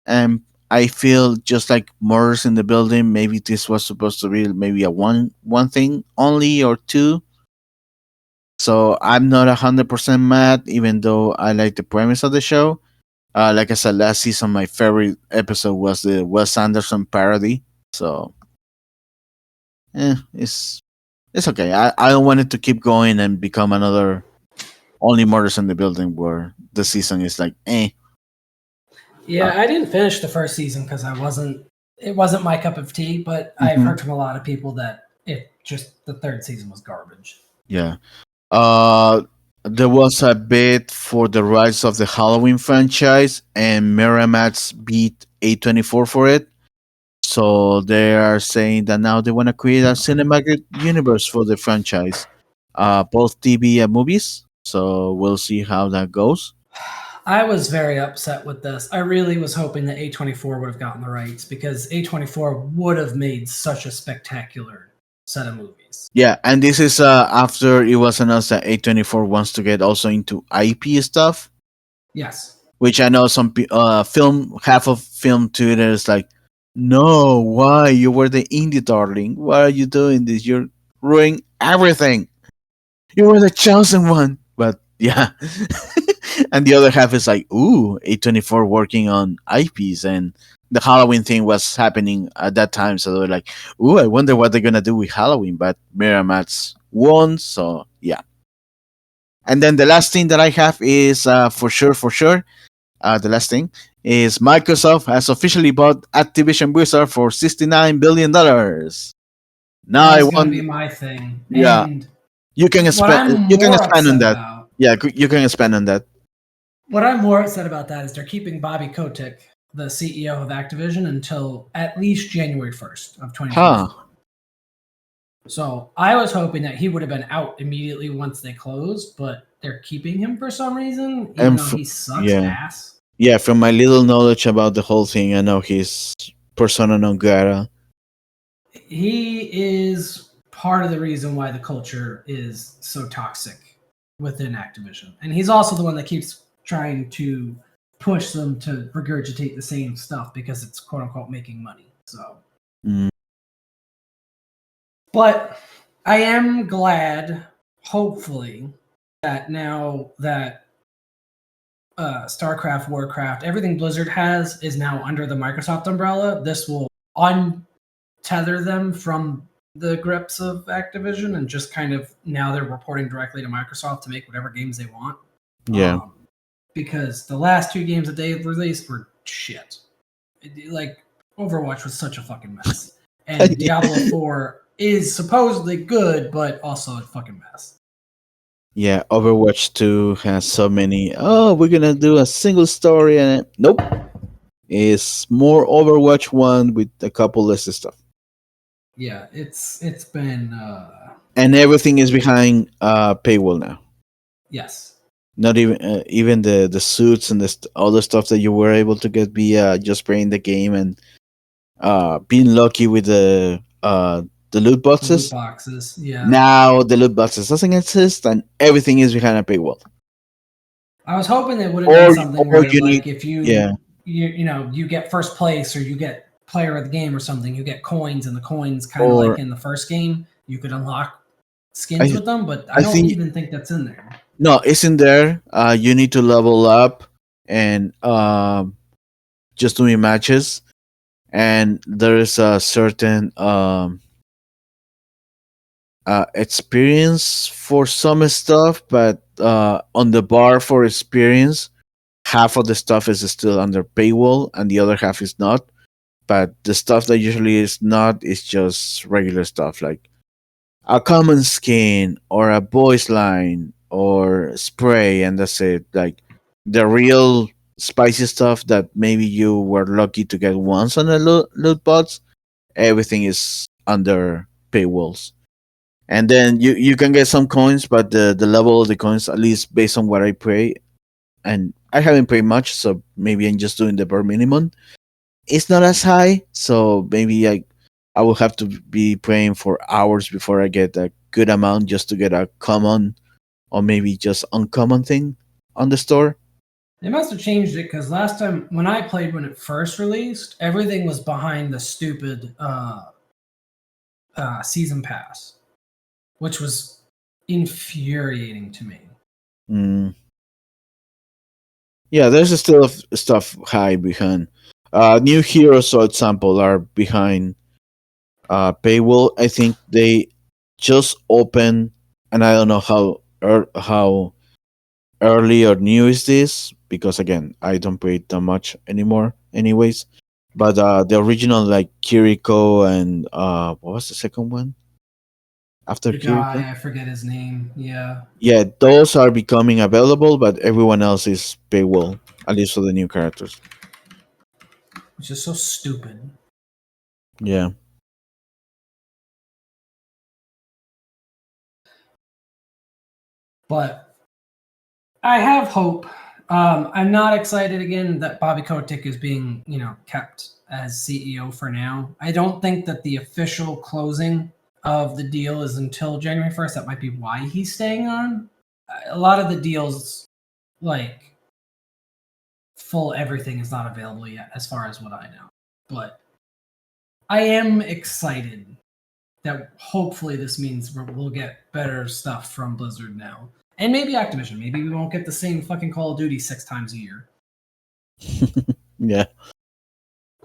and I feel just like Murders in the Building. Maybe this was supposed to be maybe a one thing only or two. So I'm not 100% mad, even though I like the premise of the show. Like I said last season, my favorite episode was the Wes Anderson parody. So, it's okay. I don't want it to keep going and become another only Murders in the Building where the season is like, eh. Yeah, I didn't finish the first season because it wasn't my cup of tea, but I've heard from a lot of people that the third season was garbage. Yeah. There was a bid for the rights of the Halloween franchise, and Miramax beat A24 for it. So they are saying that now they want to create a cinematic universe for the franchise, both TV and movies. So we'll see how that goes. I was very upset with this. I really was hoping that A24 would have gotten the rights because A24 would have made such a spectacular set of movies. Yeah, and this is after it was announced that A24 wants to get also into IP stuff. Yes. Which I know some half of film Twitter is like, no, why? You were the indie darling. Why are you doing this? You're ruining everything. You were the chosen one. But yeah. And the other half is like, ooh, A24 working on IPs, and the Halloween thing was happening at that time. So they're like, ooh, I wonder what they're going to do with Halloween. But Miramax won. So yeah. And then the last thing that I have is for sure. The last thing is Microsoft has officially bought Activision Blizzard for $69 billion. Now That's going to be my thing. Yeah, And you can expand. You can expand on that. About, yeah, you can expand on that. What I'm more upset about that is they're keeping Bobby Kotick, the CEO of Activision, until at least January 1st of 2024. Huh. So I was hoping that he would have been out immediately once they closed, but they're keeping him for some reason, even though he sucks ass. Yeah, from my little knowledge about the whole thing, I know he's persona non grata. He is part of the reason why the culture is so toxic within Activision. And he's also the one that keeps trying to push them to regurgitate the same stuff because it's quote unquote making money. So But I am glad, hopefully, that now that StarCraft, Warcraft, everything Blizzard has is now under the Microsoft umbrella. This will untether them from the grips of Activision, and just kind of now they're reporting directly to Microsoft to make whatever games they want. Yeah. Because the last 2 games that they've released were shit. Like Overwatch was such a fucking mess, and Diablo 4 is supposedly good, but also a fucking mess. Yeah, Overwatch 2 has so many. Oh, we're gonna do a single story, and nope, it's more Overwatch 1 with a couple less stuff. Yeah, it's been And everything is behind paywall now. yes. Not even the suits and all the stuff that you were able to get via just playing the game and being lucky with the loot The loot boxes. boxes, yeah. Now the loot boxes doesn't exist, and everything is behind a paywall. I was hoping it would have been something where, you like, need, if you yeah, you get first place or you get player of the game or something, you get coins, and the coins kind of or like in the first game, you could unlock skins I with them. But I I don't think even think that's in there. no, it's in there. You need to level up and just doing matches, and there is a certain experience for some stuff, but on the bar for experience, half of the stuff is still under paywall and the other half is not. But the stuff that usually is not is just regular stuff like a common skin or a voice line or spray, and that's it. Like the real spicy stuff that maybe you were lucky to get once on the loot box, everything is under paywalls. And then you can get some coins, but the level of the coins, at least based on what I pay, and I haven't paid much, so maybe I'm just doing the bare minimum. It's not as high, so maybe I will have to be praying for hours before I get a good amount just to get a common or maybe just uncommon thing on the store. They must have changed it because last time when I played when it first released, everything was behind the stupid season pass, which was infuriating to me. Mm. Yeah, there's still stuff high behind. New heroes, for example, are behind paywall. I think they just opened, and I don't know how early or new is this because again, I don't play it that much anymore, anyways. But the original like Kiriko and what was the second one after The Kiriko? guy, I forget his name. Yeah. Yeah, those are becoming available, but everyone else is paywall, at least for the new characters. Which is so stupid. Yeah. But I have hope. I'm not excited again that Bobby Kotick is being, kept as CEO for now. I don't think that the official closing of the deal is until January 1st. That might be why he's staying on. A lot of the deals, like full everything, is not available yet, as far as what I know. But I am excited that hopefully this means we'll get better stuff from Blizzard now. And maybe Activision. Maybe we won't get the same fucking Call of Duty 6 times a year. Yeah.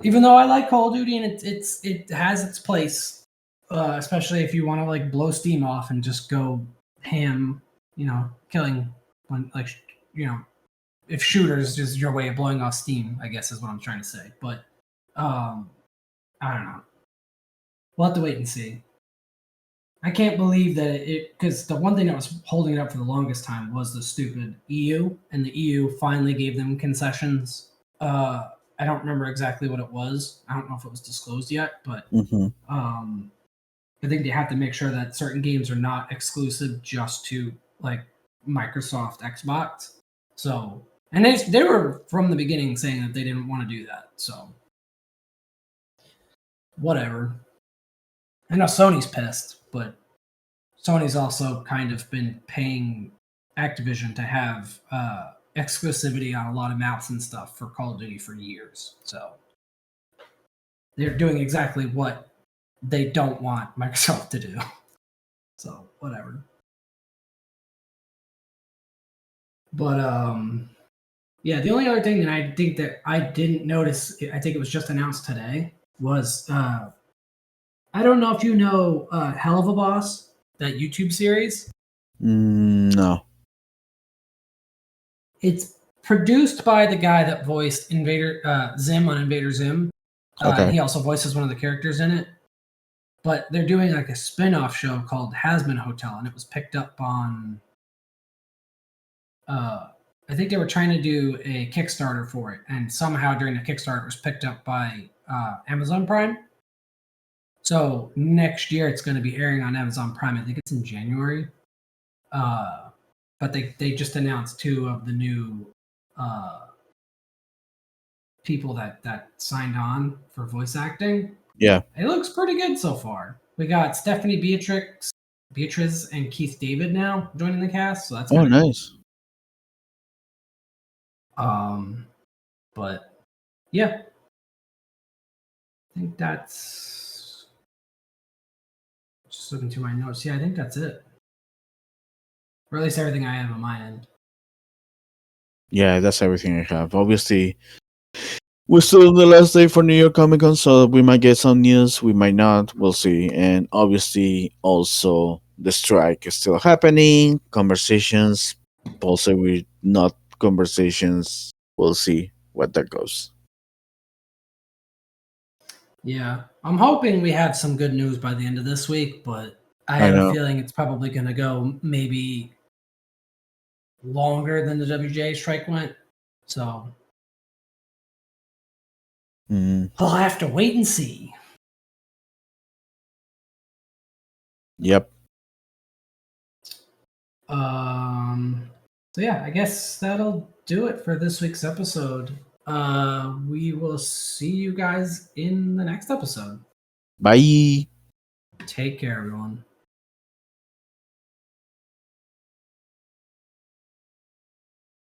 Even though I like Call of Duty and it has its place, especially if you want to like blow steam off and just go ham, killing if shooters is your way of blowing off steam, I guess is what I'm trying to say. But I don't know. We'll have to wait and see. I can't believe that because the one thing that was holding it up for the longest time was the stupid EU, and the EU finally gave them concessions. I don't remember exactly what it was. I don't know if it was disclosed yet, but Mm-hmm. I think they have to make sure that certain games are not exclusive just to like Microsoft Xbox. So, and they were from the beginning saying that they didn't want to do that. So, whatever. I know Sony's pissed, but Sony's also kind of been paying Activision to have exclusivity on a lot of maps and stuff for Call of Duty for years. So they're doing exactly what they don't want Microsoft to do. So whatever. But yeah, the only other thing that I think that I didn't notice, I think it was just announced today, was I don't know if you know Hell of a Boss, that YouTube series. No. It's produced by the guy that voiced Invader Zim on Invader Zim. And Okay. he also voices one of the characters in it. But they're doing like a spin-off show called Hazbin Hotel, and it was picked up on I think they were trying to do a Kickstarter for it, and somehow during the Kickstarter it was picked up by Amazon Prime. So next year it's going to be airing on Amazon Prime. I think it's in January. But they just announced 2 of the new people that signed on for voice acting. Yeah. It looks pretty good so far. We got Stephanie Beatriz, and Keith David now joining the cast, so that's Oh, kind of nice. cool. But yeah, I think that's just looking through my notes. Yeah, I think that's it. Or at least everything I have on my end. Yeah, that's everything I have. Obviously, we're still in the last day for New York Comic Con, so we might get some news, we might not, we'll see. And obviously, also, the strike is still happening. Conversations, possibly not conversations. We'll see what that goes. Yeah, I'm hoping we have some good news by the end of this week, but I I have a know. feeling it's probably going to go maybe longer than the WJ strike went. So I'll have to wait and see. Yep. So yeah, I guess that'll do it for this week's episode. We will see you guys in the next episode. Bye. Take care, everyone.